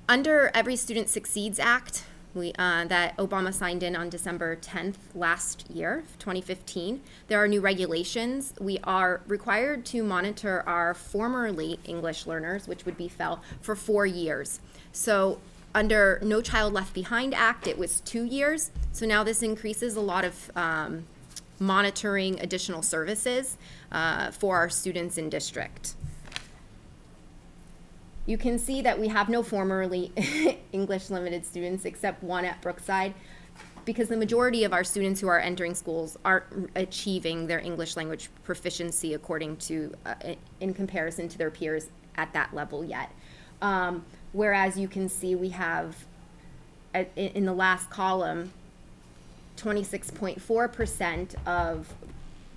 Under Every Student Succeeds Act, that Obama signed in on December 10th last year, 2015, there are new regulations. We are required to monitor our formerly English learners, which would be FEL, for 4 years. So under No Child Left Behind Act, it was 2 years. So now this increases a lot of monitoring additional services for our students in district. You can see that we have no formerly English limited students except one at Brookside, because the majority of our students who are entering schools aren't achieving their English language proficiency according to, in comparison to their peers at that level yet. Whereas you can see we have, in the last column, 26.4% of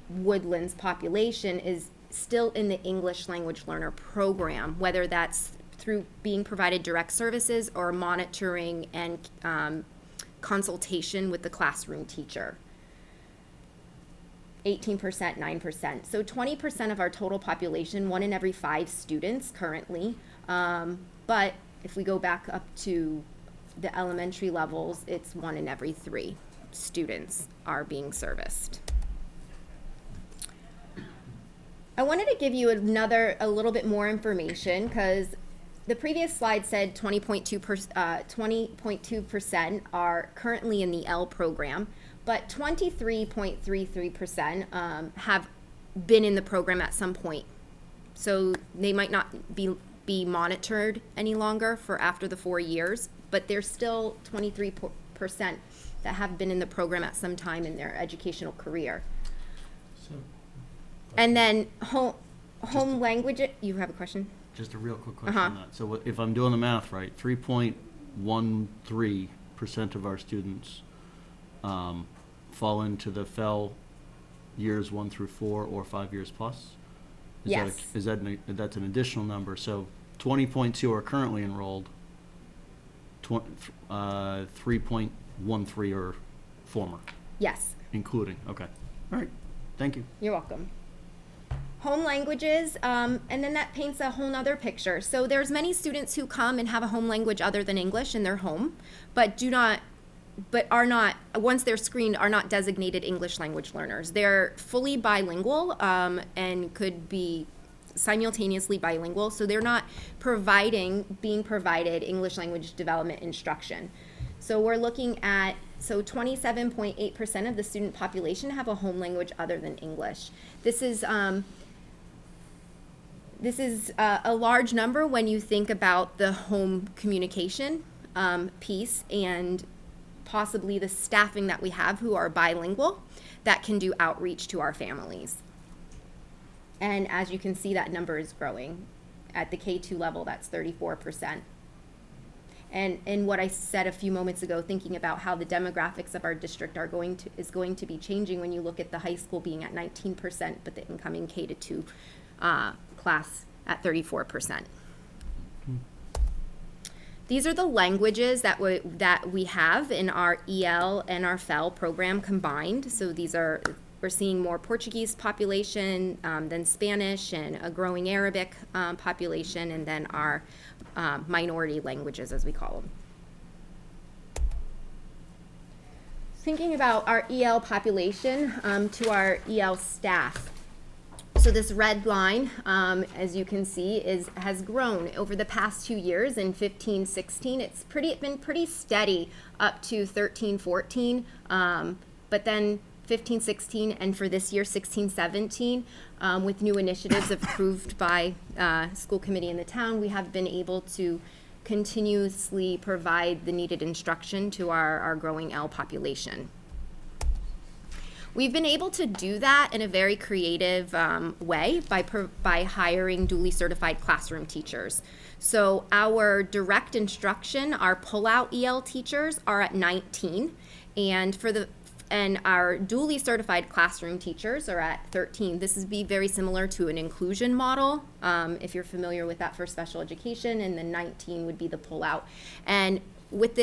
Woodland's population is still in the English language learner program, whether that's through being provided direct services or monitoring and consultation with the classroom teacher. 18%, 9%. So 20% of our total population, 1 in every 5 students currently. But if we go back up to the elementary levels, it's 1 in every 3 students are being serviced. I wanted to give you a little bit more information, because the previous slide said 20.2% are currently in the L program, but 23.33% have been in the program at some point. So they might not be monitored any longer for after the 4 years, but there's still 23% that have been in the program at some time in their educational career. And then home language, you have a question? Just a real quick question on that. So if I'm doing the math right, 3.13% of our students fall into the FEL years 1 through 4 or 5 years plus? Yes. That's an additional number. So 20.2 are currently enrolled, 3.13 are former. Yes. Including, okay. All right, thank you. You're welcome. Home languages, and then that paints a whole nother picture. So there's many students who come and have a home language other than English in their home, but are not, once they're screened, are not designated English language learners. They're fully bilingual and could be simultaneously bilingual, so they're not being provided English language development instruction. So we're looking at, 27.8% of the student population have a home language other than English. This is a large number when you think about the home communication piece and possibly the staffing that we have who are bilingual that can do outreach to our families. And as you can see, that number is growing. At the K2 level, that's 34%. And what I said a few moments ago, thinking about how the demographics of our district is going to be changing when you look at the high school being at 19%, but the incoming K-2 class at 34%. These are the languages that we have in our EL and our FEL program combined. So we're seeing more Portuguese population than Spanish, and a growing Arabic population, and then our minority languages, as we call them. Thinking about our EL population to our EL staff. So this red line, as you can see, has grown over the past 2 years. In 15-16, it's been pretty steady up to 13-14, but then 15-16, and for this year 16-17, with new initiatives approved by school committee in the town, we have been able to continuously provide the needed instruction to our growing L population. We've been able to do that in a very creative way by hiring duly certified classroom teachers. So our direct instruction, our pull-out EL teachers are at 19, and our duly certified classroom teachers are at 13. This is very similar to an inclusion model, if you're familiar with that for special education, and then 19 would be the pull-out. And with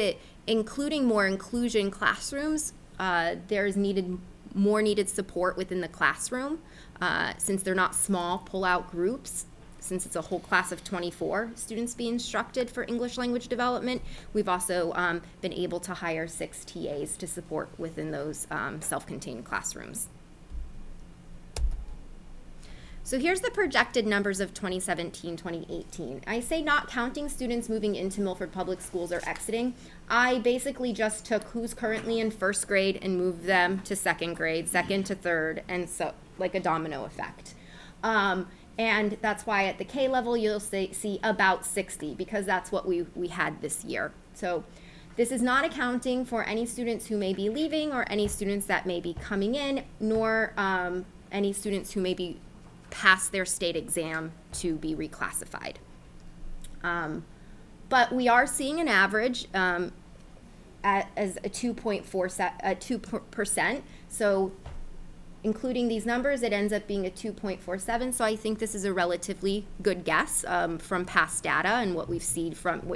including more inclusion classrooms, there's more needed support within the classroom, since they're not small pull-out groups. Since it's a whole class of 24 students being instructed for English language development, we've also been able to hire 6 TAs to support within those self-contained classrooms. So here's the projected numbers of 2017-2018. I say not counting students moving into Milford Public Schools or exiting. I basically just took who's currently in first grade and moved them to second grade, second to third, and so like a domino effect. And that's why at the K level you'll see about 60, because that's what we had this year. So this is not accounting for any students who may be leaving or any students that may be coming in, nor any students who may be past their state exam to be reclassified. But we are seeing an average as a 2%. So including these numbers, it ends up being a 2.47. So I think this is a relatively good guess from past data and what you've seen from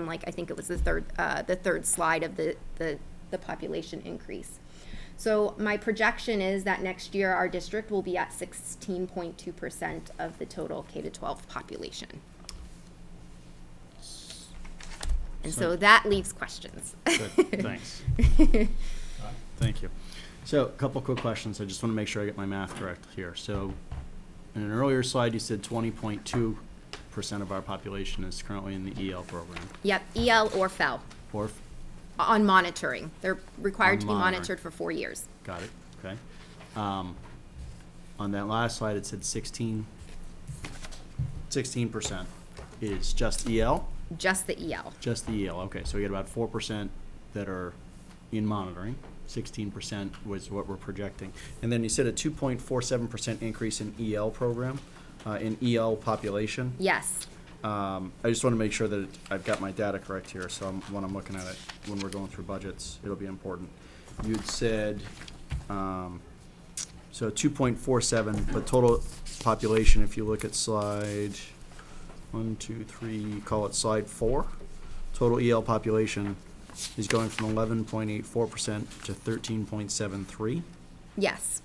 like, I think it was the third slide of the population increase. So my projection is that next year our district will be at 16.2% of the total K-12 population. And so that leaves questions. Good, thanks. Thank you. So a couple quick questions. I just want to make sure I get my math correct here. So in an earlier slide, you said 20.2% of our population is currently in the EL program. Yep, EL or FEL. Or on monitoring. They're required to be monitoring. monitored for 4 years. Got it, okay. On that last slide, it said 16% is just EL? Just the EL. Just the EL, okay. So we get about 4% that are in monitoring. 16% was what we're projecting. And then you said a 2.47% increase in EL program, in EL population. Yes. I just want to make sure that I've got my data correct here, so when I'm looking at it, when we're going through budgets, it'll be important. You'd said, so 2.47, but total population, if you look at slide 1, 2, 3, call it slide 4, total EL population is going from 11.84% to 13.73. Yes.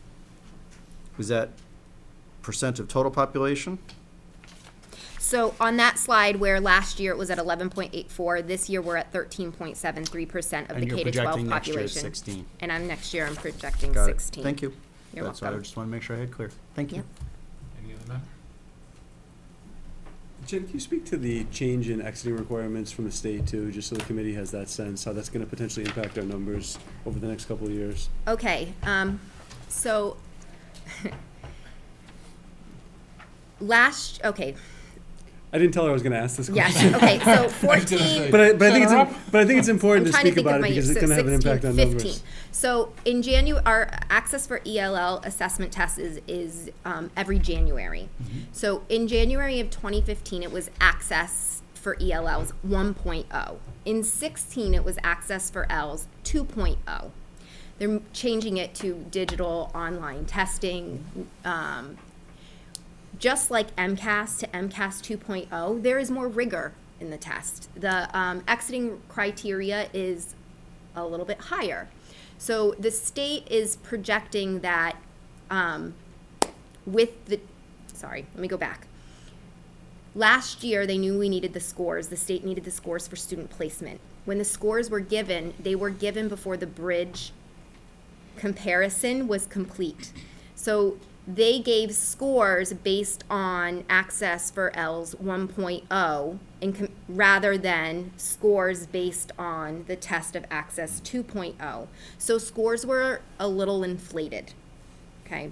Was that percent of total population? So on that slide where last year it was at 11.84, this year we're at 13.73% of And the you're K-12 projecting next year population. 16. And next year I'm projecting Got it. 16. Thank you. You're That's what I welcome. just want to make sure I had clear. Thank you. Yep. Any other member? Jen, can you speak to the change in exiting requirements from the state too, just so the committee has that sense, how that's gonna potentially impact our numbers over the next couple of years? Okay, so okay, I didn't tell her I was gonna ask this yes, question. okay, so 14. But I think Set her it's important I'm to trying speak think of about it my because years. it's gonna have an 16, impact on 15. numbers. So in January, our access for ELL assessment test is every January. So in January of 2015, it was access for ELLs 1.0. In 16, it was access for Ls 2.0. They're changing it to digital online testing. Just like MCAS to MCAS 2.0, there is more rigor in the test. The exiting criteria is a little bit higher. So the state is projecting that let me go back. Last year, they knew we needed the scores. The state needed the scores for student placement. When the scores were given, they were given before the bridge comparison was complete. So they gave scores based on access for Ls 1.0 rather than scores based on the test of access 2.0. So scores were a little inflated, okay?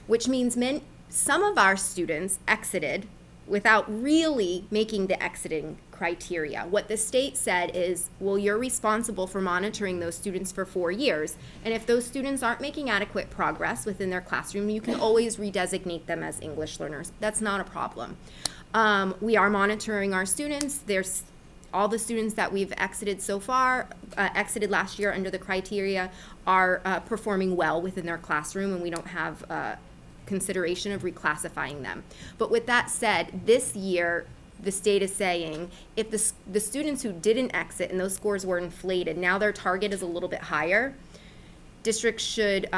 Which means some of our students exited without really making the exiting criteria. What the state said is, well, you're responsible for monitoring those students for 4 years. And if those students aren't making adequate progress within their classroom, you can always redesignate them as English learners. That's not a problem. We are monitoring our students. There's all the students that we've exited so far, exited last year under the criteria, are performing well within their classroom, and we don't have consideration of reclassifying them. But with that said, this year, the state is saying if the students who didn't exit and those scores were inflated, now their target is a little bit higher, districts should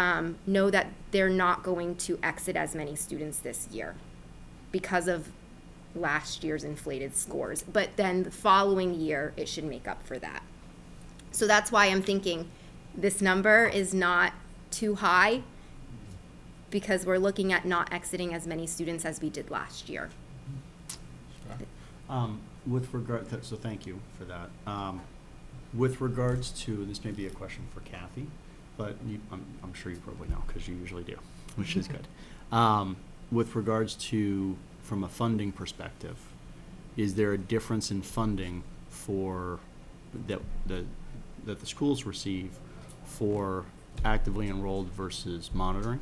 know that they're not going to exit as many students this year because of last year's inflated scores. But then the following year, it should make up for that. So that's why I'm thinking this number is not too high, because we're looking at not exiting as many students as we did last year. With regard to, so thank you for that. With regards to, this may be a question for Kathy, but I'm sure you probably know because you usually do, which is good. With regards to, from a funding perspective, is there a difference in funding for that the schools receive for actively enrolled versus monitoring?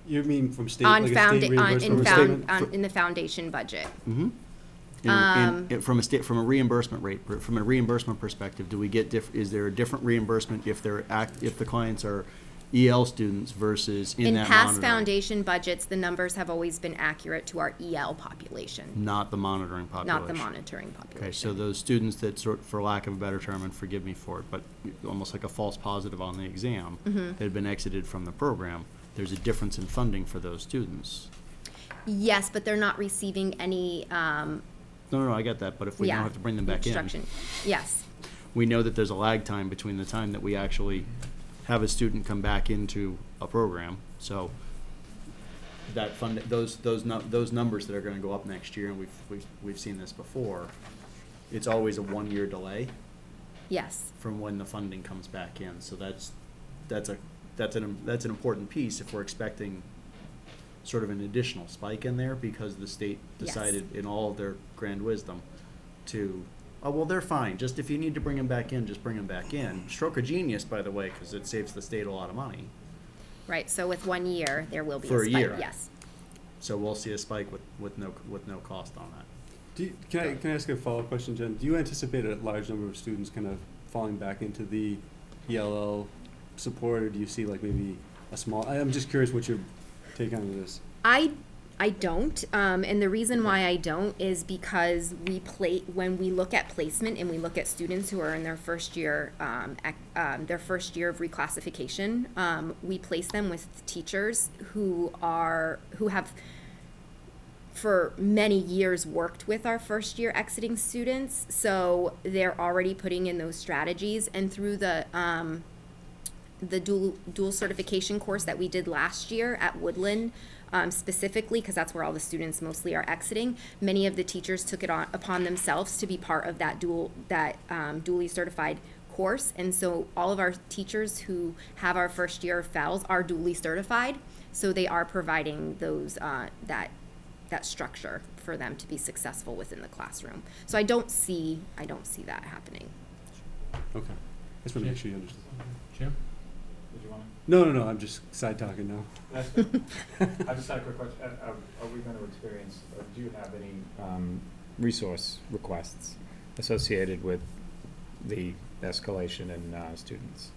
You mean from state, On like a found, state on, reimbursement? in the foundation budget. Mm-hmm. From a reimbursement rate, from a reimbursement perspective, do we get is there a different reimbursement if if the clients are EL students versus in that past monitoring? foundation budgets, the numbers have always been accurate to our EL population, Not the monitoring population. not the monitoring population. Okay, so those students that for lack of a better term, and forgive me for it, but almost like a false positive on the exam, that had been exited from the program, there's a difference in funding for those students. Yes, but they're not receiving any, No, I get that, but if we now have to bring them back in, instruction. Yes, we know that there's a lag time between the time that we actually have a student come back into a program. So that those numbers that are going to go up next year, and we've seen this before. It's always a 1-year delay yes, from when the funding comes back in. So that's an important piece if we're expecting sort of an additional spike in there because the state decided in all of their grand wisdom to, oh, well, they're fine. Just if you need to bring them back in, just bring them back in. Stroke of genius, by the way, because it saves the state a lot of money. right, so with 1 year, there will be For a a spike, year. yes. So we'll see a spike with no cost on that. Can I ask a follow-up question, Jen? Do you anticipate a large number of students kind of falling back into the ELL support, or do you see like maybe a small, I'm just curious what your take on this. I don't, and the reason why I don't is because when we look at placement and we look at students who are in their first year of reclassification, we place them with teachers who have for many years worked with our first year exiting students, so they're already putting in those strategies, and through the dual certification course that we did last year at Woodland, specifically, because that's where all the students mostly are exiting. Many of the teachers took it upon themselves to be part of that dually certified course, and so all of our teachers who have our first year fellows are dually certified, so they are providing those that structure for them to be successful within the classroom. So I don't see that happening. Okay. Just want to make sure you understand. Jim? Did you want to? No, I'm just side talking now. That's good. I just had a quick question. Are we going to experience, or do you have any resource requests associated with the escalation in students?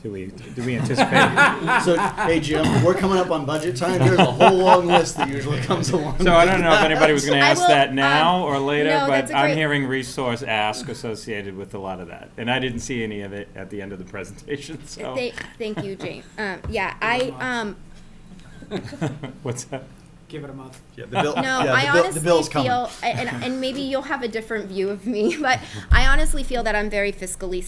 Do we anticipate? So, hey Jim, we're coming up on budget time. There's a whole long list that usually comes along. So I don't know if anybody was going to I ask will, that now or later, no, but that's a I'm great- hearing resource ask associated with a lot of that, and I didn't see any of it at the end of the presentation. So Thank you, Jane. Yeah, what's that? Give it a month. Yeah, the bill, No, yeah, I the bill, honestly the bill's coming. feel, and maybe you'll have a different view of me, but I honestly feel that I'm very fiscally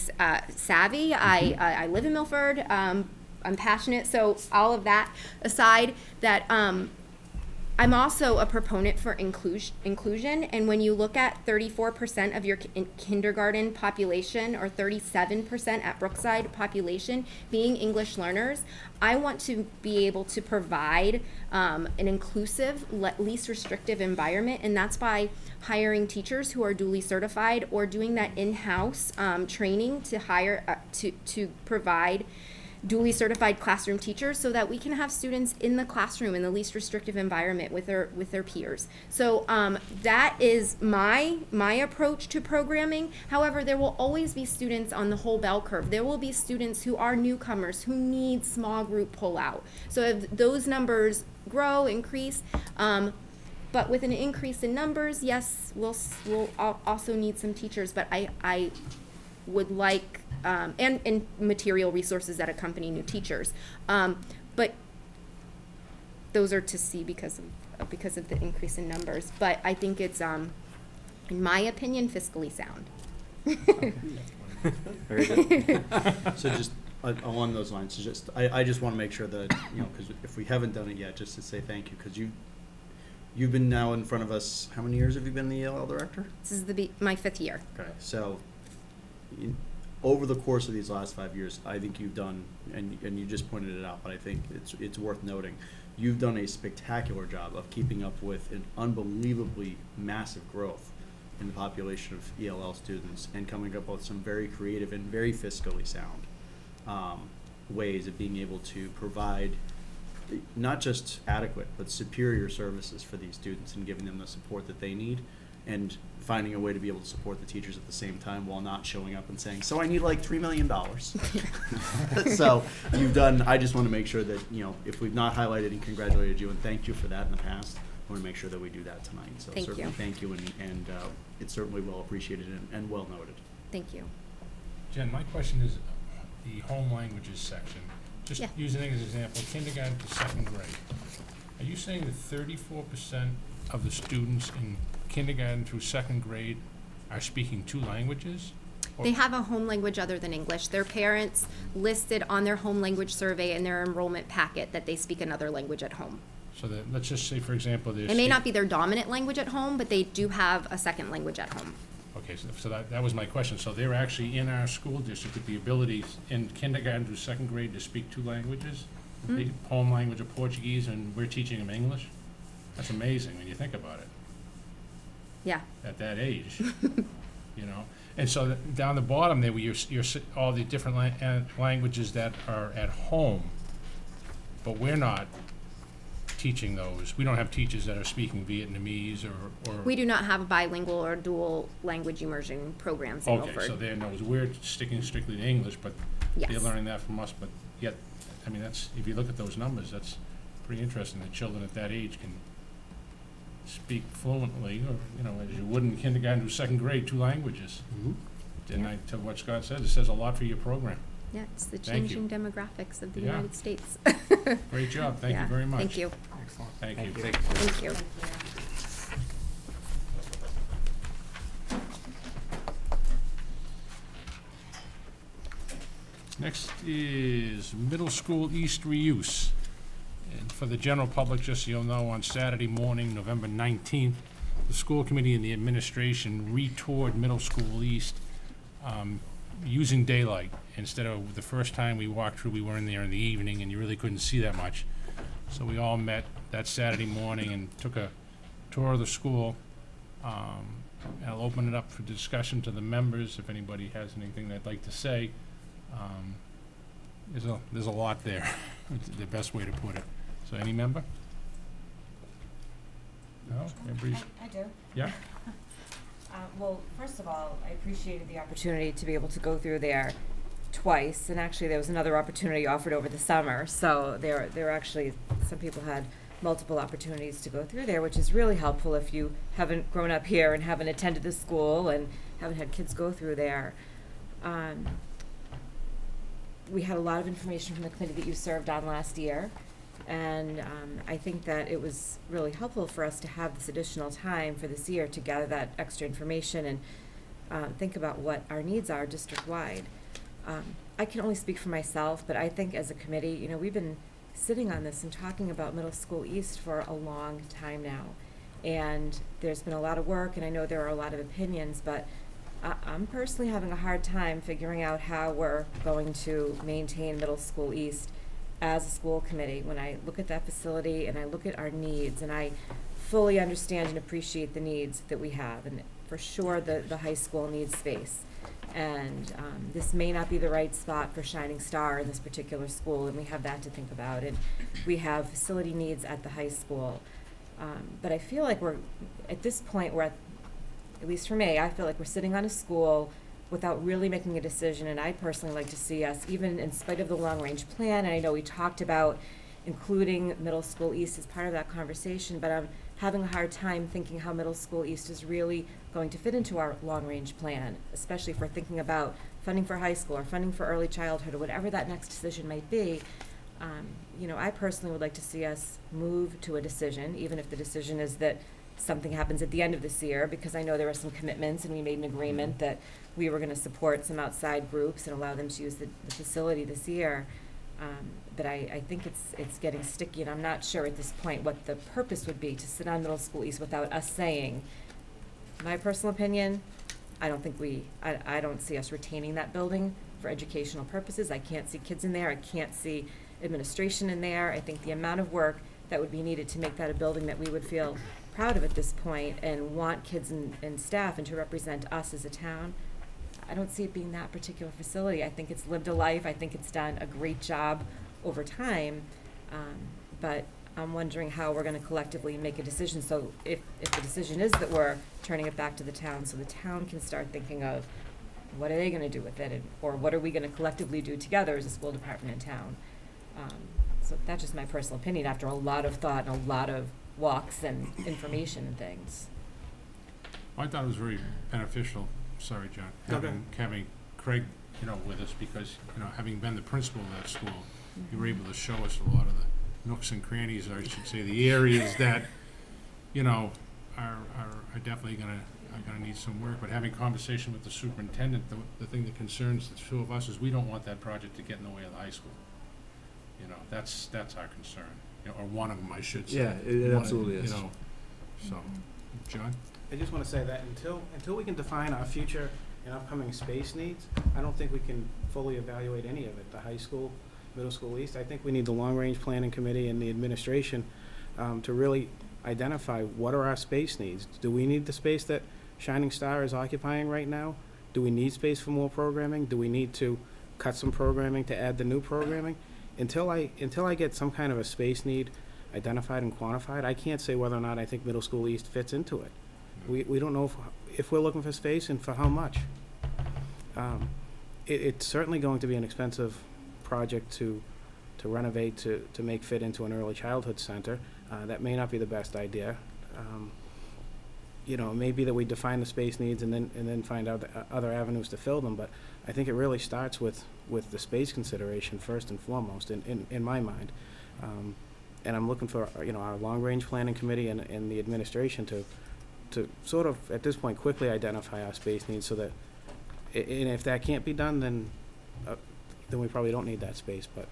savvy. I live in Milford. I'm passionate. So all of that aside, that I'm also a proponent for inclusion. And when you look at 34% of your kindergarten population or 37% at Brookside population being English learners, I want to be able to provide an inclusive, least restrictive environment, and that's by hiring teachers who are duly certified or doing that in-house training to hire to provide duly certified classroom teachers so that we can have students in the classroom in the least restrictive environment with their peers. So that is my approach to programming. However, there will always be students on the whole bell curve. There will be students who are newcomers who need small group pullout. So if those numbers grow, increase, but with an increase in numbers, yes, we'll also need some teachers, but I would like and material resources that accompany new teachers. But those are to see because of the increase in numbers. But I think it's, in my opinion, fiscally sound. Very good. So just along those lines, so just I just want to make sure that, you know, because if we haven't done it yet, just to say thank you, because you've been now in front of us. How many years have you been the ELL director? This is my 5th year. Okay, so over the course of these last 5 years, I think you've done, and you just pointed it out, but I think it's worth noting, you've done a spectacular job of keeping up with an unbelievably massive growth in the population of ELL students and coming up with some very creative and very fiscally sound ways of being able to provide not just adequate, but superior services for these students and giving them the support that they need, and finding a way to be able to support the teachers at the same time while not showing up and saying, so I need like $3 million. So you've done, I just want to make sure that, you know, if we've not highlighted and congratulated you and thanked you for that in the past, I want to make sure that we do that tonight. So Thank certainly you. thank you, and it's certainly well appreciated and well noted. Thank you. Jen, my question is the home languages section. Just Yeah. using it as an example, kindergarten to 2nd grade. Are you saying that 34% of the students in kindergarten through 2nd grade are speaking 2 languages? Or- They have a home language other than English. Their parents listed on their home language survey in their enrollment packet that they speak another language at home. So that, let's just say, for example, there's. It may not be their dominant language at home, but they do have a second language at home. Okay, so that was my question. So they're actually in our school district with the ability in kindergarten through 2nd grade to speak 2 languages? The home language of Portuguese, and we're teaching them English? That's amazing when you think about it, Yeah. at that age, you know? And so down the bottom there, where you're all the different languages that are at home, but we're not teaching those. We don't have teachers that are speaking Vietnamese or. We do not have bilingual or dual language immersion programs in Okay, so Milford. they're knows we're sticking strictly to English, but they're Yes. learning that from us, but yet, I mean, that's, if you look at those numbers, that's pretty interesting, that children at that age can speak fluently, or, you know, as you would in kindergarten to 2nd grade, 2 languages. And to what Scott says, it says a lot for your program. Yeah, it's the Thank you. changing demographics of the Yeah. United States. Great job, thank you Yeah, very much. Thank you. Excellent. Thank you. Thank you. Next is middle school east reuse. And for the general public, just so you'll know, on Saturday morning, November 19th, the school committee and the administration retoured Middle School East using daylight. Instead of the first time we walked through, we were in there in the evening, and you really couldn't see that much. So we all met that Saturday morning and took a tour of the school. I'll open it up for discussion to the members, if anybody has anything they'd like to say. There's a lot there, the best way to put it. So any member? No? Everybody's, I do. yeah? Well, first of all, I appreciated the opportunity to be able to go through there twice, and actually there was another opportunity offered over the summer, so there were actually, some people had multiple opportunities to go through there, which is really helpful if you haven't grown up here and haven't attended the school and haven't had kids go through there. We had a lot of information from the committee that you served on last year, and I think that it was really helpful for us to have this additional time for this year to gather that extra information and think about what our needs are district-wide. I can only speak for myself, but I think as a committee, you know, we've been sitting on this and talking about Middle School East for a long time now. And there's been a lot of work, and I know there are a lot of opinions, but I'm personally having a hard time figuring out how we're going to maintain Middle School East as a school committee. When I look at that facility and I look at our needs, and I fully understand and appreciate the needs that we have, and for sure the high school needs space. And this may not be the right spot for Shining Star in this particular school, and we have that to think about. And we have facility needs at the high school. But I feel like we're, at this point, at least for me, I feel like we're sitting on a school without really making a decision. And I'd personally like to see us, even in spite of the long-range plan, and I know we talked about including Middle School East as part of that conversation, but I'm having a hard time thinking how Middle School East is really going to fit into our long-range plan, especially if we're thinking about funding for high school or funding for early childhood or whatever that next decision might be. You know, I personally would like to see us move to a decision, even if the decision is that something happens at the end of this year, because I know there are some commitments, and we made an agreement that we were going to support some outside groups and allow them to use the facility this year. But I think it's getting sticky, and I'm not sure at this point what the purpose would be to sit on Middle School East without us saying, my personal opinion, I don't see us retaining that building for educational purposes. I can't see kids in there. I can't see administration in there. I think the amount of work that would be needed to make that a building that we would feel proud of at this point and want kids and staff and to represent us as a town, I don't see it being that particular facility. I think it's lived a life. I think it's done a great job over time. But I'm wondering how we're going to collectively make a decision. So if the decision is that we're turning it back to the town, so the town can start thinking of what are they going to do with it, or what are we going to collectively do together as a school department in town. So that's just my personal opinion after a lot of thought and a lot of walks and information and things. I thought it was very beneficial, sorry, John, having Craig, you know, with us, because, you know, having been the principal of that school, you were able to show us a lot of the nooks and crannies, or I should say the areas that, you know, are definitely gonna need some work. But having conversation with the superintendent, the thing that concerns the two of us is we don't want that project to get in the way of the high school. You know, that's our concern, you know, or one of them, I should say. Yeah, it One, absolutely is. You know, so, John? I just want to say that until we can define our future and upcoming space needs, I don't think we can fully evaluate any of it, the high school, Middle School East. I think we need the long-range planning committee and the administration to really identify what are our space needs. Do we need the space that Shining Star is occupying right now? Do we need space for more programming? Do we need to cut some programming to add the new programming? Until I get some kind of a space need identified and quantified, I can't say whether or not I think Middle School East fits into it. We don't know if we're looking for space and for how much. It's certainly going to be an expensive project to renovate to make fit into an early childhood center. That may not be the best idea. You know, it may be that we define the space needs and then find out other avenues to fill them, but I think it really starts with the space consideration first and foremost in my mind. And I'm looking for, you know, our long-range planning committee and the administration to sort of, at this point, quickly identify our space needs so that, and if that can't be done, then we probably don't need that space. But,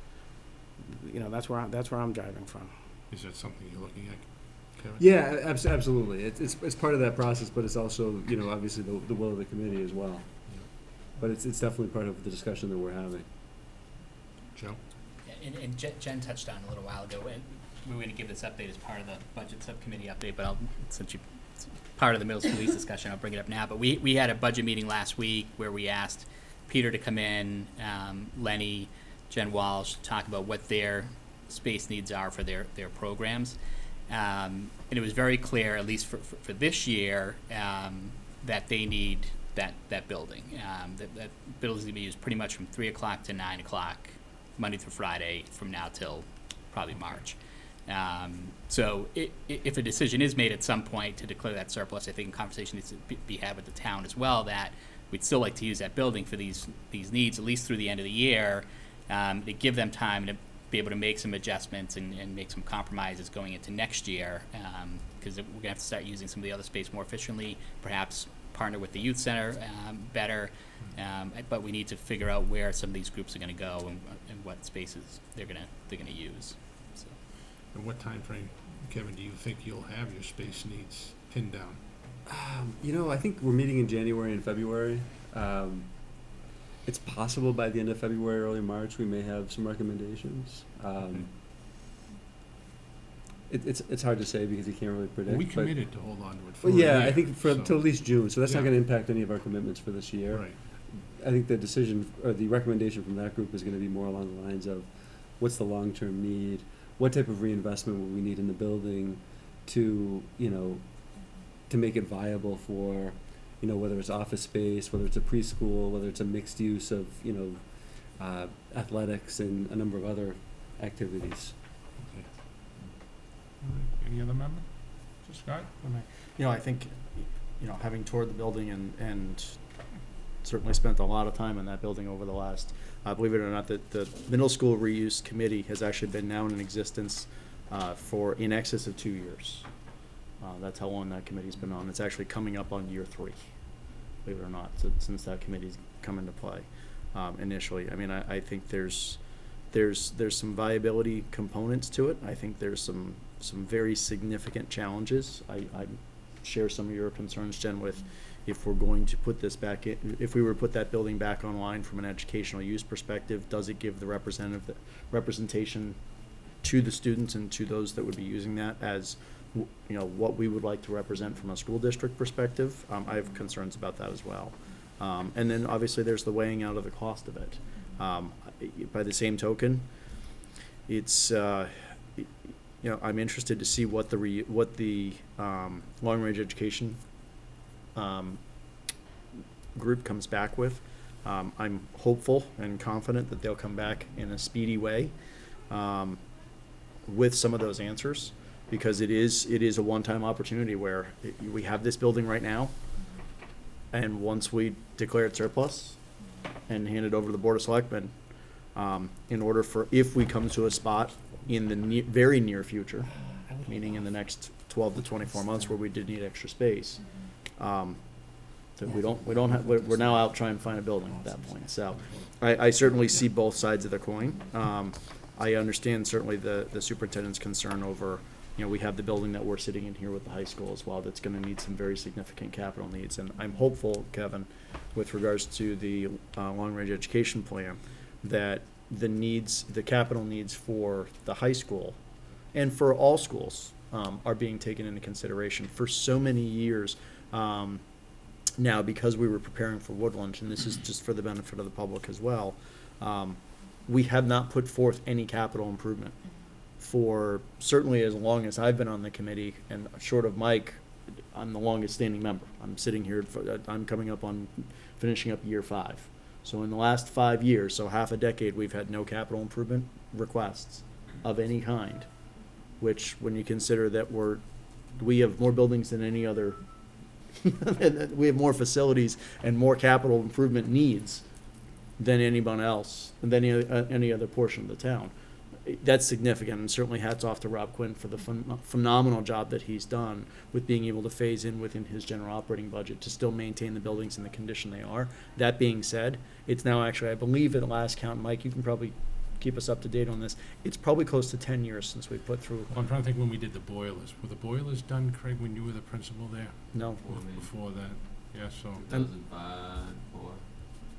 you know, that's where I'm driving from. Is that something you're looking at, Kevin? Yeah, absolutely. It's part of that process, but it's also, obviously the will of the committee as well. But it's definitely part of the discussion that we're having. Joe? And Jen touched on a little while ago, and we were going to give this update as part of the budget subcommittee update, but since it's part of the middle school lease discussion, I'll bring it up now. But we had a budget meeting last week where we asked Peter to come in, Lenny, Jen Walsh, talk about what their space needs are for their programs. And it was very clear, at least for this year, that they need that building. That building's going to be used pretty much from 3 o'clock to 9 o'clock, Monday through Friday, from now till probably March. So if a decision is made at some point to declare that surplus, I think a conversation needs to be had with the town as well, that we'd still like to use that building for these needs, at least through the end of the year, to give them time to be able to make some adjustments and make some compromises going into next year, because we're going to have to start using some of the other space more efficiently, perhaps partner with the youth center better, but we need to figure out where some of these groups are going to go and what spaces they're going to use. So. And what time frame, Kevin, do you think you'll have your space needs pinned down? I think we're meeting in January and February. It's possible by the end of February, early March, we may have some recommendations. It's hard to say because you can't really predict. We committed to hold on to it for Well, a year, I think till at least June, so that's not Yeah. going to impact any of our commitments for this year. Right. I think the decision, or the recommendation from that group is going to be more along the lines of what's the long-term need, what type of reinvestment will we need in the building to, to make it viable for, whether it's office space, whether it's a preschool, whether it's a mixed use of, athletics and a number of other activities. Okay. All right. Any other member? Mr. Scott? I think, having toured the building and certainly spent a lot of time in that building over the last, believe it or not, the middle school reuse committee has actually been now in existence for in excess of 2 years. That's how long that committee's been on. It's actually coming up on year 3, believe it or not, since that committee's come into play initially. I mean, I think there's some viability components to it. I think there's some very significant challenges. I share some of your concerns, Jen, with if we're going to put this back in, if we were to put that building back online from an educational use perspective, does it give the representation to the students and to those that would be using that as what we would like to represent from a school district perspective? I have concerns about that as well. And then obviously there's the weighing out of the cost of it. By the same token, it's I'm interested to see what the long range education group comes back with. I'm hopeful and confident that they'll come back in a speedy way with some of those answers, because it is a one-time opportunity where we have this building right now, and once we declare it surplus and hand it over to the Board of Selectmen, in order for, if we come to a spot in the very near future, meaning in the next 12 to 24 months where we did need extra space, that we're now out trying to find a building at that point. So I certainly see both sides of the coin. I understand certainly the superintendent's concern over, we have the building that we're sitting in here with the high school as well that's going to need some very significant capital needs. And I'm hopeful, Kevin, with regards to the long-range education plan, that the capital needs for the high school and for all schools are being taken into consideration. For so many years now, because we were preparing for Woodland, and this is just for the benefit of the public as well, we have not put forth any capital improvement for certainly as long as I've been on the committee, and short of Mike, I'm the longest standing member. I'm sitting here, I'm coming up on finishing up year 5. So in the last 5 years, so half a decade, we've had no capital improvement requests of any kind, which when you consider that we have more buildings than any other, we have more facilities and more capital improvement needs than anyone else, than any other portion of the town. That's significant, and certainly hats off to Rob Quinn for the phenomenal job that he's done with being able to phase in within his general operating budget to still maintain the buildings in the condition they are. That being said, it's now actually, I believe at the last count, Mike, you can probably keep us up to date on this. It's probably close to 10 years since we put through, Well, I'm trying to think when we did the boilers. Were the boilers done, Craig, when you were the principal there? no, Before that? Yeah, so, 2004.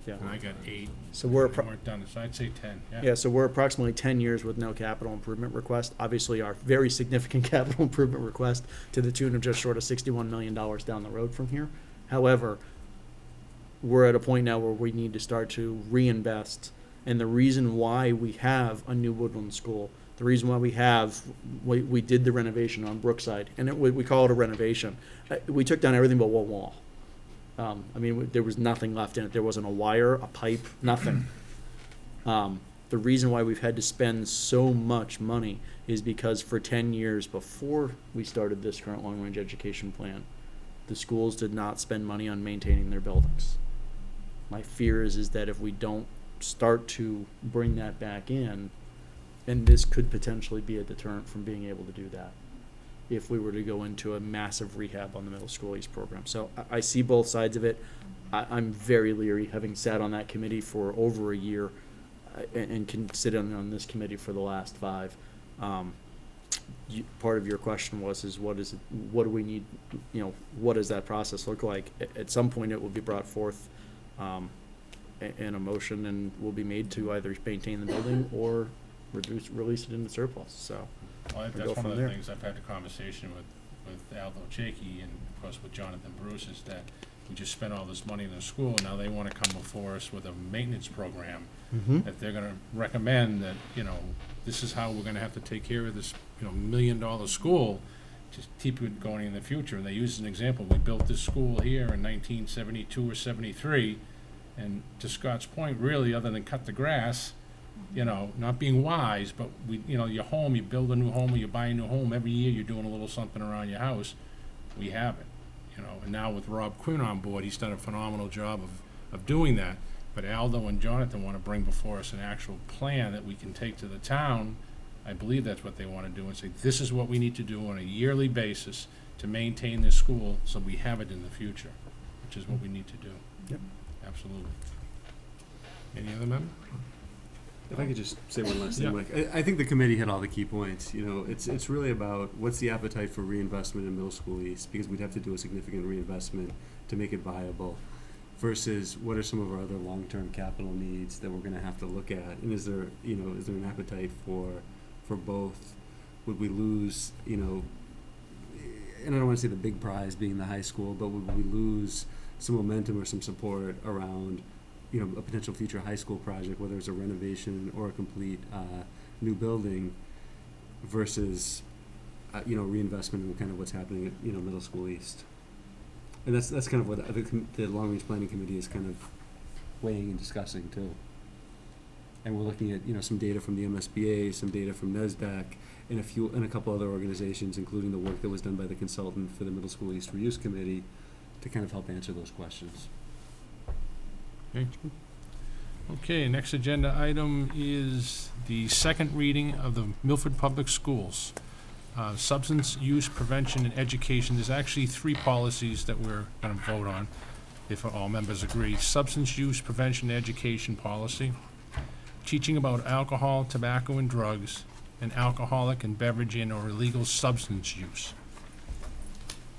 yeah. and I got 8. So we're, They weren't done, so I'd say 10, yeah. yeah, so we're approximately 10 years with no capital improvement request. Obviously, our very significant capital improvement request to the tune of just short of $61 million down the road from here. However, we're at a point now where we need to start to reinvest. And the reason why we have a new Woodland School, the reason why we did the renovation on Brookside, and we call it a renovation. We took down everything but one wall. There was nothing left in it. There wasn't a wire, a pipe, nothing. The reason why we've had to spend so much money is because for 10 years before we started this current long-range education plan, the schools did not spend money on maintaining their buildings. My fear is that if we don't start to bring that back in, and this could potentially be a deterrent from being able to do that if we were to go into a massive rehab on the middle school east program. So I see both sides of it. I'm very leery, having sat on that committee for over a year and can sit on this committee for the last 5. Part of your question was what do we need, what does that process look like? At some point it will be brought forth in a motion and will be made to either maintain the building or release it into surplus, so. Well, We'll that's go one from of the there. things I've had a conversation with Aldo Chakey and of course with Jonathan Bruce, is that we just spent all this money in the school and now they wanna come before us with a maintenance program that they're gonna recommend that, this is how we're gonna have to take care of this, $1 million school, just keep it going in the future. And they use an example, we built this school here in 1972 or 73, and to Scott's point, really, other than cut the grass, not being wise, but your home, you build a new home or you buy a new home, every year you're doing a little something around your house. We have it, and now with Rob Quinn on board, he's done a phenomenal job of doing that. But Aldo and Jonathan want to bring before us an actual plan that we can take to the town. I believe that's what they want to do, and say, this is what we need to do on a yearly basis to maintain this school so we have it in the future, which is what we need to do. Yep. Absolutely. Any other member? If I could just say one last thing, Yeah. Mike. I think the committee hit all the key points. It's really about what's the appetite for reinvestment in middle school east, because we'd have to do a significant reinvestment to make it viable, versus what are some of our other long-term capital needs that we're gonna have to look at, and is there an appetite for both? Would we lose, and I don't wanna say the big prize being the high school, but would we lose some momentum or some support around a potential future high school project, whether it's a renovation or a complete new building, versus reinvestment in kind of what's happening at middle school east. And that's kind of what the long range planning committee is kind of weighing and discussing too. And we're looking at some data from the MSBA, some data from NESDAC, and a couple other organizations, including the work that was done by the consultant for the middle school east reuse committee, to kind of help answer those questions. Okay, next agenda item is the second reading of the Milford Public Schools. Substance use prevention and education. There's actually 3 policies that we're gonna vote on, if all members agree. Substance use prevention and education policy, teaching about alcohol, tobacco, and drugs, and alcoholic and beverage and or illegal substance use.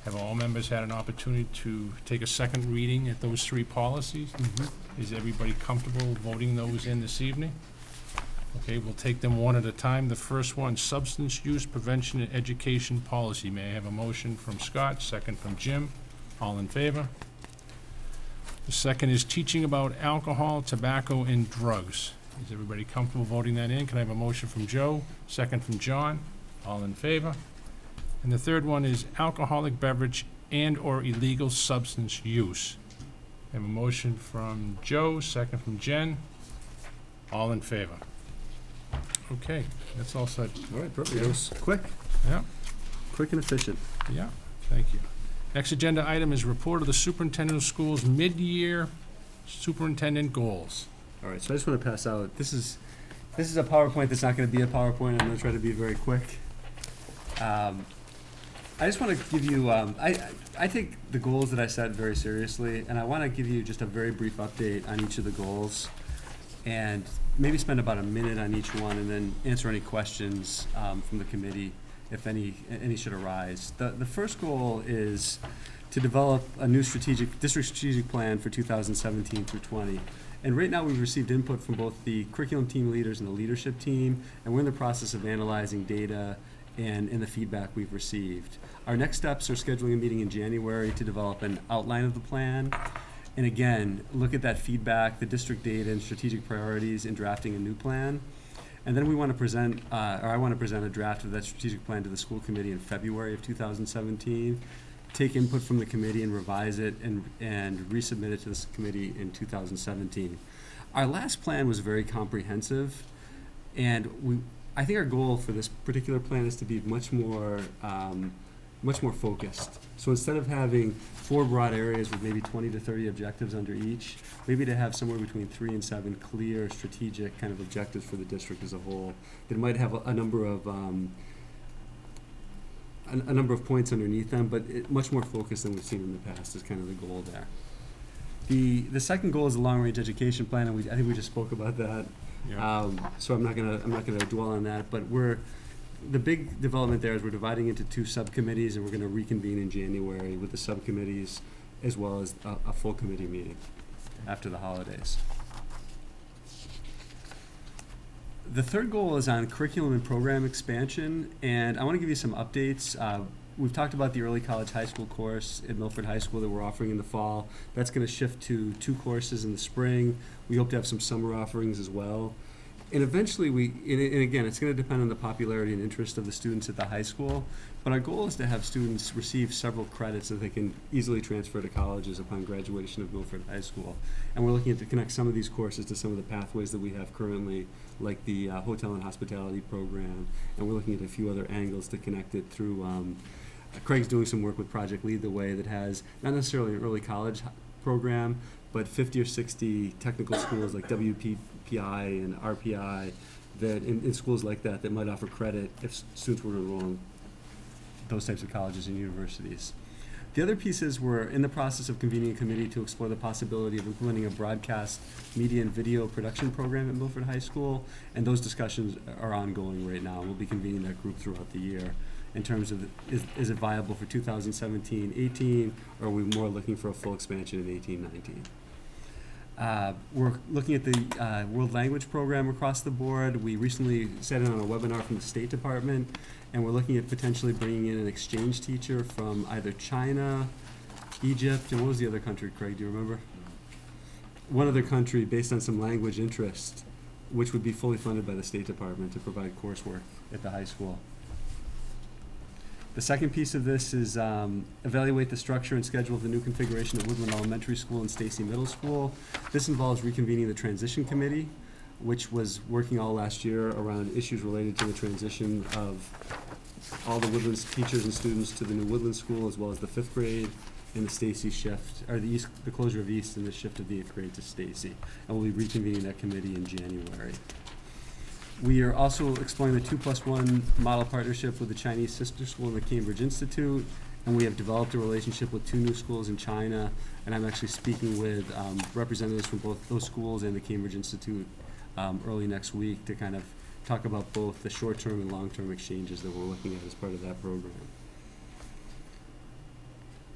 Have all members had an opportunity to take a second reading at those 3 policies? Is everybody comfortable voting those in this evening? Okay, we'll take them one at a time. The first one, substance use prevention and education policy. May I have a motion from Scott, second from Jim? All in favor? The second is teaching about alcohol, tobacco, and drugs. Is everybody comfortable voting that in? Can I have a motion from Joe, second from John? All in favor? And the third one is alcoholic beverage and or illegal substance use. I have a motion from Joe, second from Jen. All in favor? Okay, that's all set. All right, perfect. It was quick. Yeah, Quick and efficient. yeah, thank you. Next agenda item is report of the superintendent of schools mid-year superintendent goals. All right, so I just want to pass out, this is a PowerPoint that's not going to be a PowerPoint. I'm going to try to be very quick. I just want to give you, I take the goals that I set very seriously, and I want to give you just a very brief update on each of the goals. and maybe spend about a minute on each one, and then answer any questions from the committee, if any should arise. The first goal is to develop a new district strategic plan for 2017 through 20. And right now, we've received input from both the curriculum team leaders and the leadership team, and we're in the process of analyzing data and the feedback we've received. Our next steps are scheduling a meeting in January to develop an outline of the plan. And again, look at that feedback, the district data and strategic priorities in drafting a new plan. And then we want to present, or I want to present a draft of that strategic plan to the school committee in February of 2017, take input from the committee and revise it and resubmit it to this committee in 2017. Our last plan was very comprehensive, and I think our goal for this particular plan is to be much more focused. So instead of having 4 broad areas with maybe 20 to 30 objectives under each, maybe to have somewhere between 3 and 7 clear strategic kind of objectives for the district as a whole that might have a number of points underneath them, but much more focused than we've seen in the past is kind of the goal there. The second goal is the long-range education plan, and I think we just spoke about that. Yeah. So I'm not gonna dwell on that, but the big development there is we're dividing into 2 subcommittees, and we're gonna reconvene in January with the subcommittees as well as a full committee meeting after the holidays. The third goal is on curriculum and program expansion, and I want to give you some updates. We've talked about the early college high school course at Milford High School that we're offering in the fall. That's going to shift to 2 courses in the spring. We hope to have some summer offerings as well. And eventually and again, it's going to depend on the popularity and interest of the students at the high school, but our goal is to have students receive several credits so they can easily transfer to colleges upon graduation of Milford High School. And we're looking to connect some of these courses to some of the pathways that we have currently, like the hotel and hospitality program, and we're looking at a few other angles to connect it through. Craig's doing some work with Project Lead the Way that has not necessarily an early college program, but 50 or 60 technical schools like WPI and RPI that in schools like that might offer credit if students were to enroll in those types of colleges and universities. The other piece is we're in the process of convening a committee to explore the possibility of implementing a broadcast media and video production program at Milford High School, and those discussions are ongoing right now. We'll be convening that group throughout the year in terms of is it viable for 2017-18, or are we more looking for a full expansion in 18-19? We're looking at the world language program across the board. We recently sat in on a webinar from the State Department, and we're looking at potentially bringing in an exchange teacher from either China, Egypt, and what was the other country, Craig, do you remember? One other country based on some language interest, which would be fully funded by the State Department to provide coursework at the high school. The second piece of this is evaluate the structure and schedule of the new configuration at Woodland Elementary School and Stacy Middle School. This involves reconvening the transition committee, which was working all last year around issues related to the transition of all the Woodlands teachers and students to the new Woodland School, as well as the 5th grade and the Stacy shift, or the closure of East and the shift of the 8th grade to Stacy. And we'll be reconvening that committee in January. We are also exploring the 2+1 model partnership with the Chinese sister school and the Cambridge Institute, and we have developed a relationship with 2 new schools in China, and I'm actually speaking with representatives from both those schools and the Cambridge Institute early next week to kind of talk about both the short-term and long-term exchanges that we're looking at as part of that program.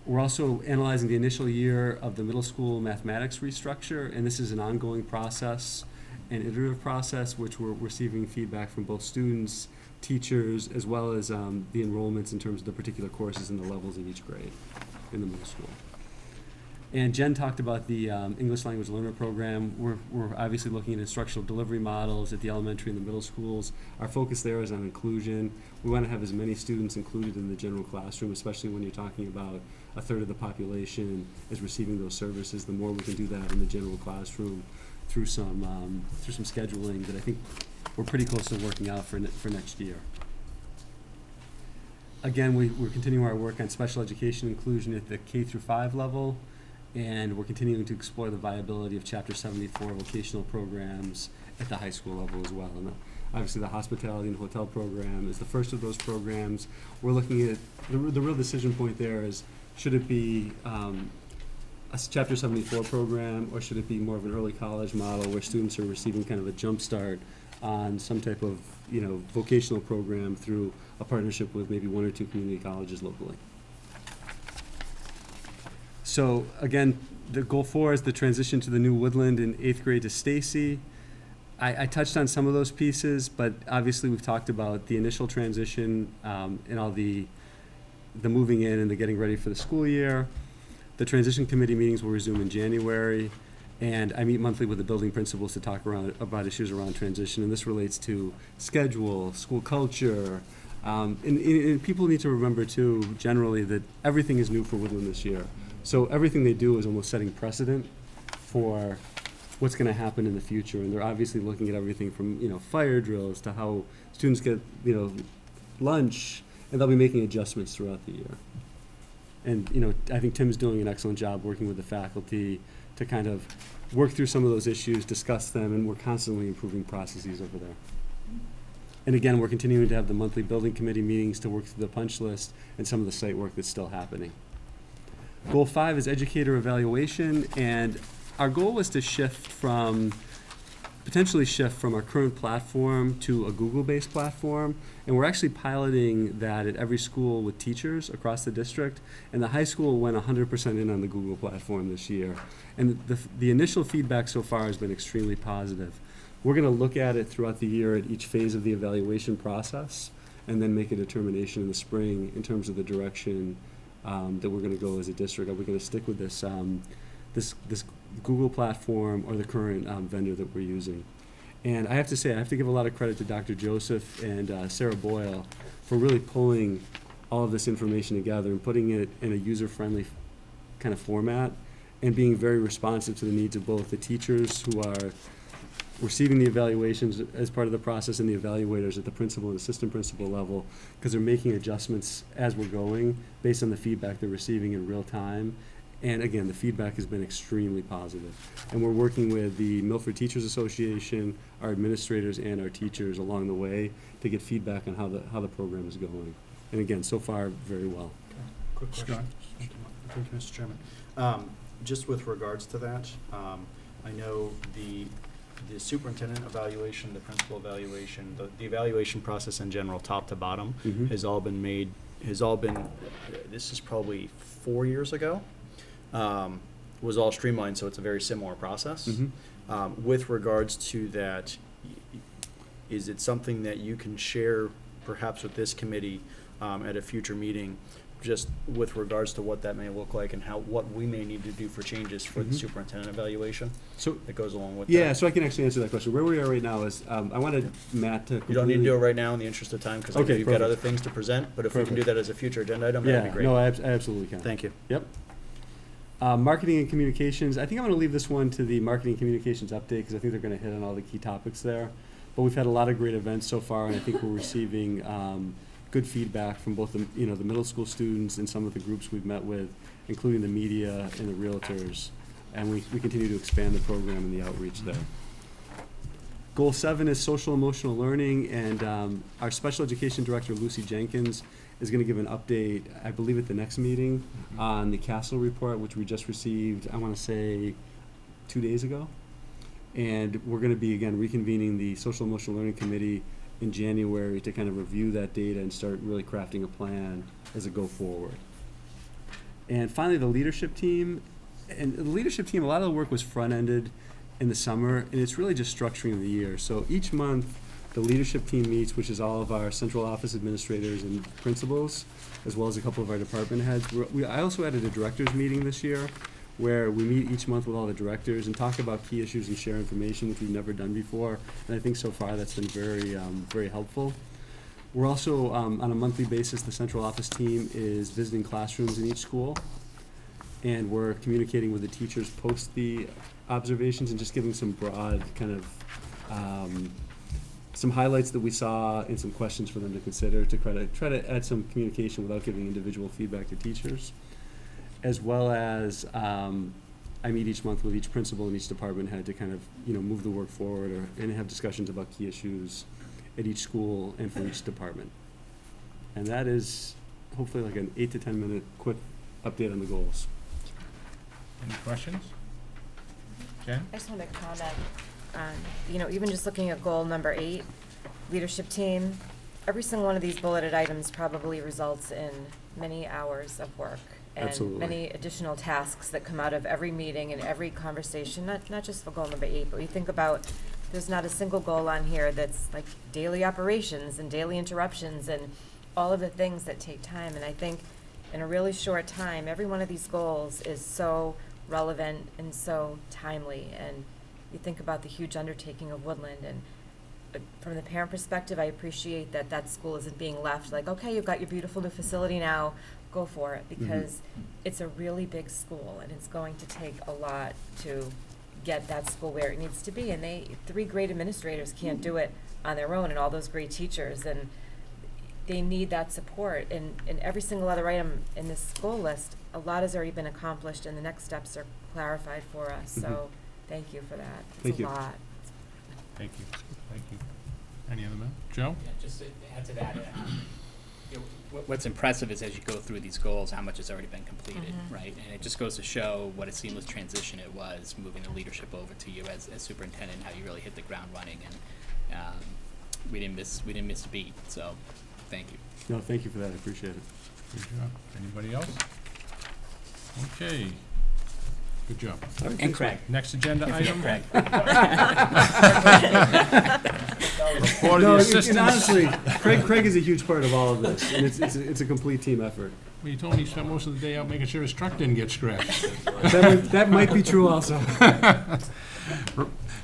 We're also analyzing the initial year of the middle school mathematics restructure, and this is an ongoing process, an iterative process, which we're receiving feedback from both students, teachers, as well as the enrollments in terms of the particular courses and the levels in each grade in the middle school. And Jen talked about the English Language Learner Program. We're obviously looking at instructional delivery models at the elementary and the middle schools. Our focus there is on inclusion. We want to have as many students included in the general classroom, especially when you're talking about a third of the population is receiving those services. The more we can do that in the general classroom through some scheduling that I think we're pretty close to working out for next year. Again, we're continuing our work on special education inclusion at the K-5 level, and we're continuing to explore the viability of Chapter 74 vocational programs at the high school level as well. And obviously the hospitality and hotel program is the first of those programs. We're looking at, the real decision point there is, should it be Chapter 74 program, or should it be more of an early college model where students are receiving kind of a jump start on some type of, vocational program through a partnership with maybe one or two community colleges locally? So again, the goal 4 is the transition to the new Woodland in 8th grade to Stacy. I touched on some of those pieces, but obviously we've talked about the initial transition and all the moving in and the getting ready for the school year. The transition committee meetings will resume in January, and I meet monthly with the building principals to talk about issues around transition, and this relates to schedule, school culture, and people need to remember too, generally, that everything is new for Woodland this year. So everything they do is almost setting precedent for what's going to happen in the future, and they're obviously looking at everything from, fire drills to how students get, lunch, and they'll be making adjustments throughout the year. And, I think Tim's doing an excellent job working with the faculty to kind of work through some of those issues, discuss them, and we're constantly improving processes over there. And again, we're continuing to have the monthly building committee meetings to work through the punch list and some of the site work that's still happening. Goal 5 is educator evaluation, and our goal is to potentially shift from our current platform to a Google-based platform, and we're actually piloting that at every school with teachers across the district, and the high school went 100% in on the Google platform this year. And the initial feedback so far has been extremely positive. We're going to look at it throughout the year at each phase of the evaluation process, and then make a determination in the spring in terms of the direction that we're going to go as a district. Are we going to stick with this this Google platform or the current vendor that we're using? And I have to say, I have to give a lot of credit to Dr. Joseph and Sarah Boyle for really pulling all of this information together and putting it in a user-friendly kind of format and being very responsive to the needs of both the teachers who are receiving the evaluations as part of the process and the evaluators at the principal and assistant principal level, because they're making adjustments as we're going based on the feedback they're receiving in real time. And again, the feedback has been extremely positive. And we're working with the Milford Teachers Association, our administrators, and our teachers along the way to get feedback on how the program is going. And again, so far, very well. Quick question. Scott? Thank you, Mr. Chairman. Just with regards to that, I know the superintendent evaluation, the principal evaluation, the evaluation process in general, top to bottom, Mhm. has all been, this is probably 4 years ago, was all streamlined, so it's a very similar process. Mhm. With regards to that, is it something that you can share perhaps with this committee at a future meeting, just with regards to what that may look like and what we may need to do for changes for the Mhm. superintendent evaluation So, that goes along with yeah, that? so I can actually answer that question. Where we are right now is, I wanted Matt to You don't need to completely- do it right now in the interest of time, because I know Okay, you've got perfect. other things to present, but if we can do Perfect. that as a future agenda item, that'd be Yeah, great. no, I absolutely can. Thank you. Yep. Marketing and communications, I think I'm gonna leave this one to the marketing and communications update, because I think they're gonna hit on all the key topics there. But we've had a lot of great events so far, and I think we're receiving good feedback from both the middle school students and some of the groups we've met with, including the media and the realtors. And we continue to expand the program and the outreach there. Goal 7 is social emotional learning, and our special education director, Lucy Jenkins, is going to give an update, I believe at the next meeting, on the Castle report, which we just received, I want to say, 2 days ago. And we're going to be, again, reconvening the social emotional learning committee in January to kind of review that data and start really crafting a plan as a go forward. And finally, the leadership team. And the leadership team, a lot of the work was front-ended in the summer, and it's really just structuring the year. So each month, the leadership team meets, which is all of our central office administrators and principals, as well as a couple of our department heads. I also added a directors meeting this year, where we meet each month with all the directors and talk about key issues and share information, which we've never done before. And I think so far that's been very, very helpful. We're also, on a monthly basis, the central office team is visiting classrooms in each school. And we're communicating with the teachers post the observations and just giving some broad kind of, some highlights that we saw and some questions for them to consider to try to add some communication without giving individual feedback to teachers. As well as, I meet each month with each principal and each department head to kind of, move the work forward and have discussions about key issues at each school and for each department. And that is hopefully like an 8 to 10 minute quick update on the goals. Any questions? Jen? I just want to comment on, even just looking at goal number 8, leadership team, every single one of these bulleted items probably results in many hours of work. And Absolutely. many additional tasks that come out of every meeting and every conversation, not just for goal number 8, but we think about, there's not a single goal on here that's like daily operations and daily interruptions and all of the things that take time. And I think in a really short time, every one of these goals is so relevant and so timely. And you think about the huge undertaking of Woodland, and from the parent perspective, I appreciate that that school isn't being left like, okay, you've got your beautiful new facility now, go for it, because it's a really big school and it's going to take a lot to get that school where it needs to be. And 3 great administrators can't do it on their own, and all those great teachers, and they need that support. And every single other item in this goal list, a lot has already been accomplished and the next steps are clarified for us. So thank you for that. It's Thank a you. lot. Thank you. Thank you. Any other members? Joe? Yeah, just to add to that, what's impressive is as you go through these goals, how much has already been completed, right? And it just goes to show what a seamless transition it was, moving the leadership over to you as superintendent, how you really hit the ground running, and we didn't miss a beat. So, thank you. No, thank you for that. I appreciate it. Good job. Anybody else? Okay. Good job. And Craig. Next agenda item. Craig. Report of the No, assistant. and honestly, Craig is a huge part of all of this, and it's a complete team effort. Well, you told me he spent most of the day out making sure his truck didn't get scratched. That might be true also.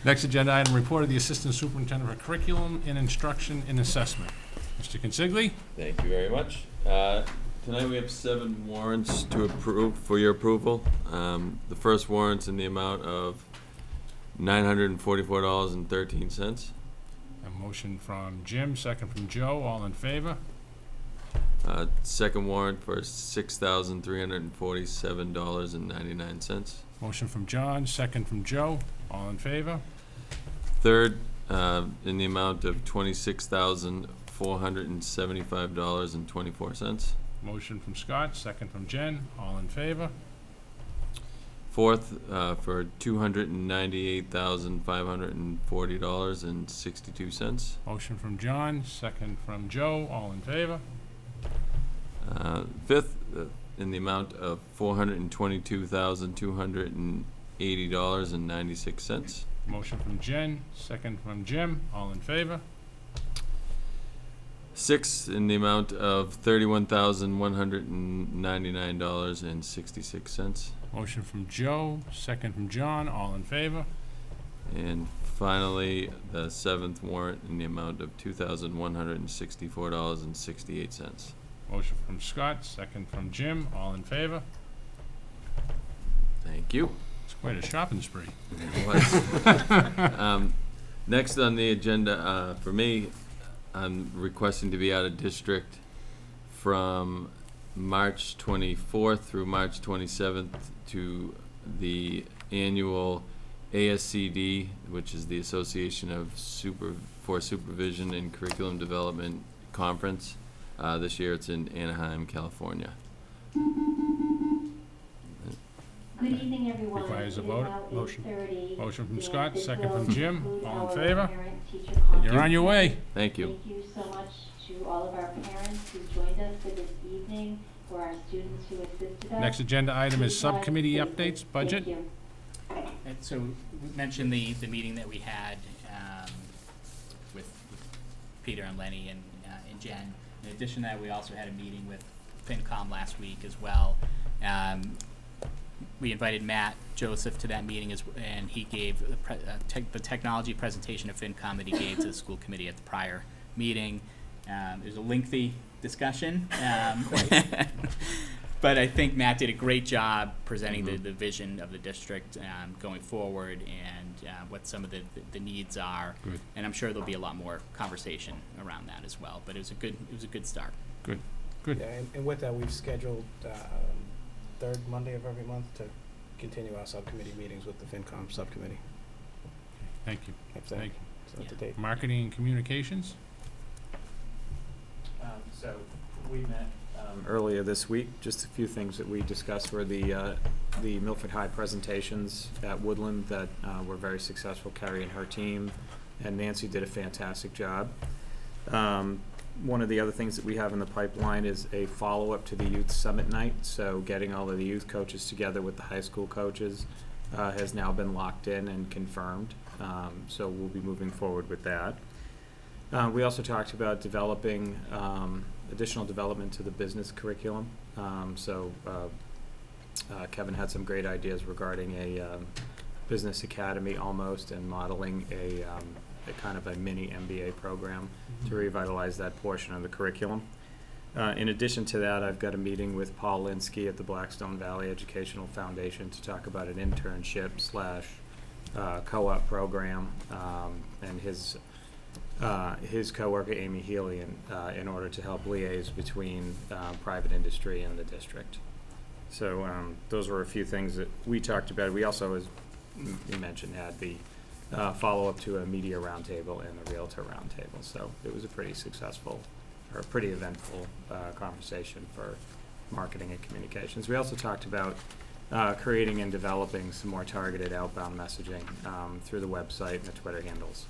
Next agenda item, report of the assistant superintendent for curriculum and instruction and assessment. Mr. Consigli? Thank you very much. Tonight we have 7 warrants to approve, for your approval. The first warrant's in the amount of $944.13. A motion from Jim, second from Joe, all in favor? Second warrant for $6,347.99. Motion from John, second from Joe, all in favor? Third, in the amount of $26,475.24. Motion from Scott, second from Jen, all in favor? Fourth, for $298,540.62. Motion from John, second from Joe, all in favor? Fifth, in the amount of $422,280.96. Motion from Jen, second from Jim, all in favor? Sixth, in the amount of $31,199.66. Motion from Joe, second from John, all in favor? And finally, the seventh warrant in the amount of $2,164.68. Motion from Scott, second from Jim, all in favor? Thank you. It's quite a shopping spree. It was. Next on the agenda, for me, I'm requesting to be out of district from March 24th through March 27th to the annual ASCD, which is the Association of for Supervision and Curriculum Development Conference. This year it's in Anaheim, California. Good evening, everyone. Requires a It is vote. now Motion. 8:30, Motion from and Scott, this second will from Jim, conclude all in our favor? parent-teacher You're conference. on your way. Thank you. Thank you so much to all of our parents who joined us for this evening, for our students who assisted us. Next agenda item is Please drive subcommittee safely. updates, budget. Thank you. And so we mentioned the meeting that we had with Peter and Lenny and Jen. In addition to that, we also had a meeting with FinCom last week as well. We invited Matt Joseph to that meeting and he gave the technology presentation of FinCom that he gave to the school committee at the prior meeting. It was a lengthy discussion, but I think Matt did a great job presenting the vision of the district going forward and what some of the needs are. Good. And I'm sure there'll be a lot more conversation around that as well. But it was a good start. Good. Yeah, and with that, we've scheduled third Monday of every month to continue our subcommittee meetings with the FinCom subcommittee. Thank you. If Thank you. that's the date. Marketing and communications? So we met earlier this week. Just a few things that we discussed were the Milford High presentations at Woodland that were very successful. Carrie and her team, and Nancy did a fantastic job. One of the other things that we have in the pipeline is a follow-up to the Youth Summit Night. So getting all of the youth coaches together with the high school coaches has now been locked in and confirmed. So we'll be moving forward with that. We also talked about developing additional development to the business curriculum. Kevin had some great ideas regarding a business academy almost, and modeling a kind of a mini MBA program to revitalize that portion of the curriculum. In addition to that, I've got a meeting with Paul Linsky at the Blackstone Valley Educational Foundation to talk about an internship / co-op program, and his coworker Amy Healy in order to help liaise between private industry and the district. So those were a few things that we talked about. We also, as you mentioned, had the follow-up to a media roundtable and a realtor roundtable. So it was a pretty successful, or a pretty eventful conversation for marketing and communications. We also talked about creating and developing some more targeted outbound messaging through the website and the Twitter handles.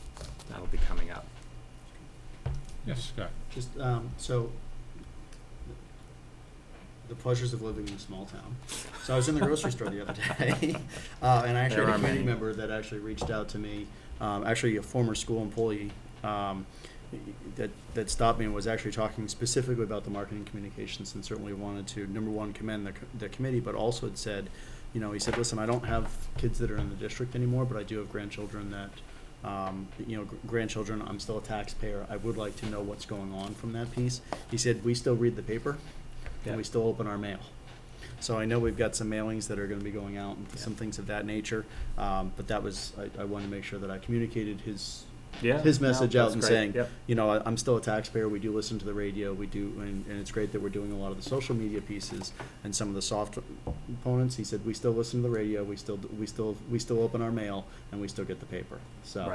That'll be coming up. Yes, Scott. Just, so, the pleasures of living in a small town. So I was in the grocery store the other day, and I actually had a committee member that actually reached out to me, actually a former school employee, that stopped me and was actually talking specifically about the marketing communications, and certainly wanted to, number one, commend the committee, but also had said, he said, listen, I don't have kids that are in the district anymore, but I do have grandchildren that, grandchildren, I'm still a taxpayer. I would like to know what's going on from that piece. He said, we still read the paper, and we still open our mail. So I know we've got some mailings that are going to be going out and some things of that nature. But that was, I wanted to make sure that I communicated his message out and saying, I'm still a taxpayer. We do listen to the radio. We do, and it's great that we're doing a lot of the social media pieces and some of the soft components. He said we still listen to the radio. We still open our mail, and we still get the paper. So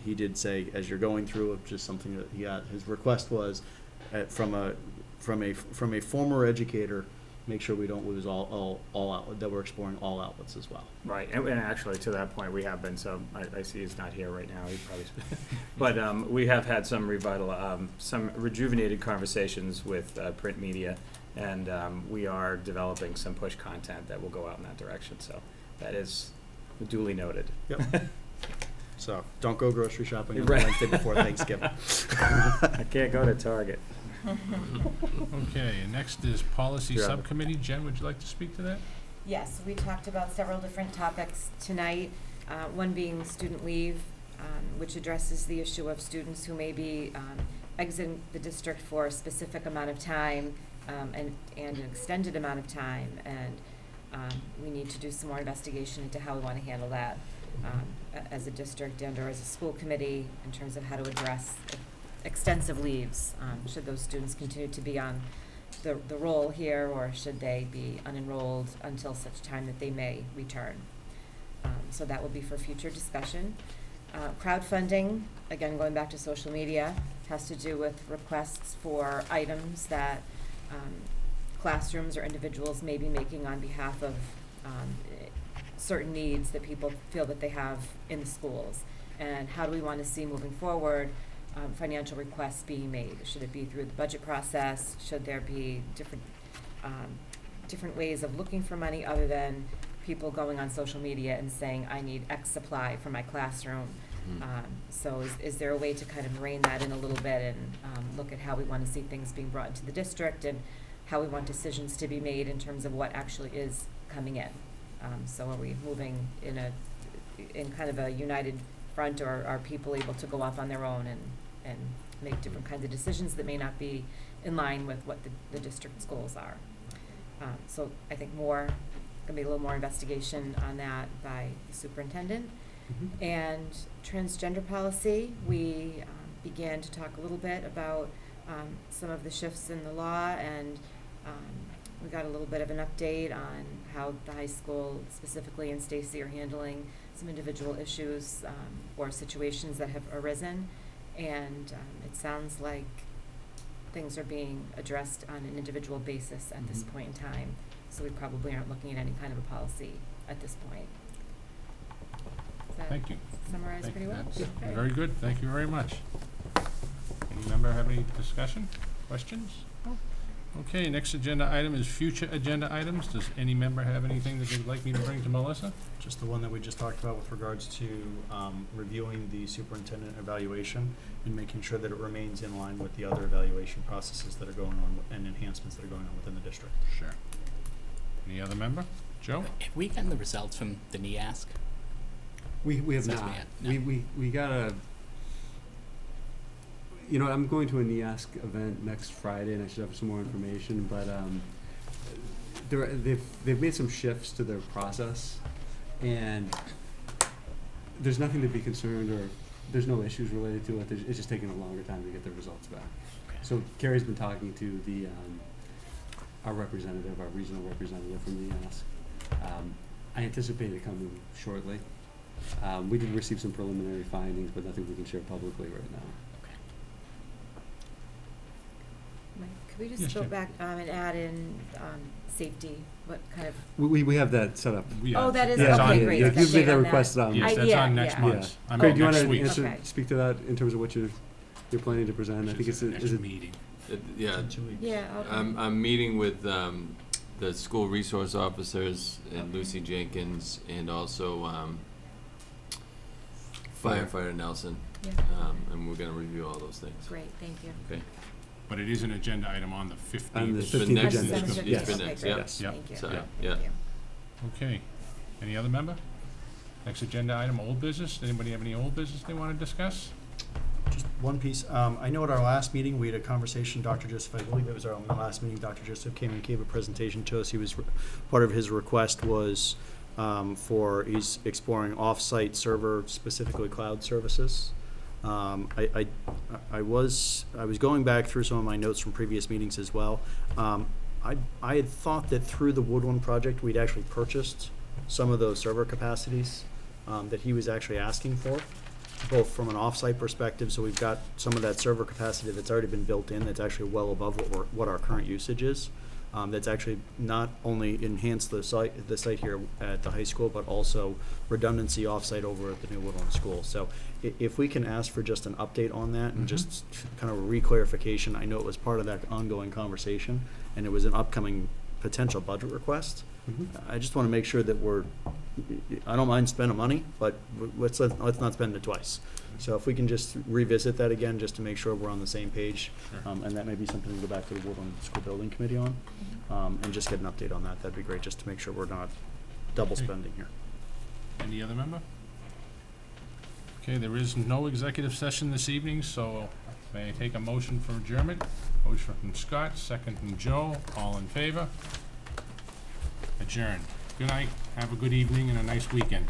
he did say, as you're going through it, just something that he had. His request was from a former educator, make sure we don't lose all outlet, that we're exploring all outlets as well. Right, and actually to that point, we have been, so I see he's not here right now, he probably, but we have had some rejuvenated conversations with print media, and we are developing some push content that will go out in that direction, so that is duly noted. Yep. So, don't go grocery shopping on the Wednesday before Thanksgiving. I can't go to Target. Okay, and next is Policy Subcommittee. Jen, would you like to speak to that? Yes, we talked about several different topics tonight, one being student leave, which addresses the issue of students who may be exiting the district for a specific amount of time and an extended amount of time, and we need to do some more investigation into how we want to handle that as a district and or as a school committee in terms of how to address extensive leaves. Should those students continue to be on the roll here, or should they be unenrolled until such time that they may return? So that will be for future discussion. Crowdfunding, again, going back to social media, has to do with requests for items that classrooms or individuals may be making on behalf of certain needs that people feel that they have in the schools. And how do we want to see moving forward financial requests being made? Should it be through the budget process? Should there be different ways of looking for money other than people going on social media and saying, I need X supply for my classroom? So is there a way to kind of rein that in a little bit and look at how we want to see things being brought into the district and how we want decisions to be made in terms of what actually is coming in? So are we moving in kind of a united front, or are people able to go off on their own and make different kinds of decisions that may not be in line with what the district's goals are? So I think gonna be a little more investigation on that by the superintendent. And transgender policy, we began to talk a little bit about some of the shifts in the law, and we got a little bit of an update on how the high school specifically and Stacy are handling some individual issues or situations that have arisen. And it sounds like things are being addressed on an individual basis at this Mhm. point in time. So we probably aren't looking at any kind of a policy at this point. Does that Thank you. summarize Thank pretty you. well? That's Okay. very good. Thank you very much. Any member have any discussion, questions? Okay, next agenda item is future agenda items. Does any member have anything that they'd like me to bring to Melissa? Just the one that we just talked about with regards to reviewing the superintendent evaluation and making sure that it remains in line with the other evaluation processes that are going on and enhancements that are going on within the district. Sure. Any other member? Joe? Have we gotten the results from the NEASC? We have Says not. we had- no. We got a, you know, I'm going to a NEASC event next Friday, and I should have some more information, but, they've made some shifts to their process, and there's nothing to be concerned, or there's no issues related to it. It's just taking a longer time to get the results back. Okay. So Carrie's been talking to the, our representative, our regional representative from NEASC. I anticipate it coming shortly. We did receive some preliminary findings, but nothing we can share publicly right now. Mike, could we Yes, just go Jim. back and add in safety? What kind of, We have that set up. oh, that is, Yeah, okay, yeah, great. yeah. Update You've made that on request, Yes, that's yeah, on next yeah. month. I mean, Craig, do you next wanna week. answer, Okay. speak to that in terms of what you're planning to present? I think it's, Next is it, meeting. Yeah, Yeah, okay. I'm meeting with the school resource officers and Lucy Jenkins and also firefighter Nelson, Yeah. and we're gonna review all those things. Great, thank you. Okay. But it is an agenda item on the 15th. On the It's been 15th next, agenda. it's been Yes. next, Okay, yeah. great. Yes. Yep. Thank you. Sorry, Yeah. yeah. Thank you. Okay. Any other member? Next agenda item, old business. Anybody have any old business they want to discuss? Just one piece, I know at our last meeting, we had a conversation, Dr. Joseph, I believe it was our last meeting, Dr. Joseph came and gave a presentation to us. He was, part of his request was he's exploring off-site server, specifically cloud services. I was going back through some of my notes from previous meetings as well. I had thought that through the Woodland project, we'd actually purchased some of those server capacities that he was actually asking for, both from an off-site perspective, so we've got some of that server capacity that's already been built in, that's actually well above what our current usage is. That's actually not only enhanced the site here at the high school, but also redundancy off-site over at the new Woodland School. So if we can ask for just an update on that and just kind of a re-clarification, I know it was part of that ongoing conversation, and it was an upcoming potential budget request. I just want to make sure that I don't mind spending money, but let's not spend it twice. So if we can just revisit that again, just to make sure we're on the same page, Sure. and that may be something to go back to the Woodland School Building Committee on, and just get an update on that, that'd be great, just to make sure we're not double Okay. spending here. Any other member? Okay, there is no executive session this evening, so may I take a motion for adjournment? Motion from Scott, second from Joe. All in favor? Adjourned. Good night. Have a good evening and a nice weekend.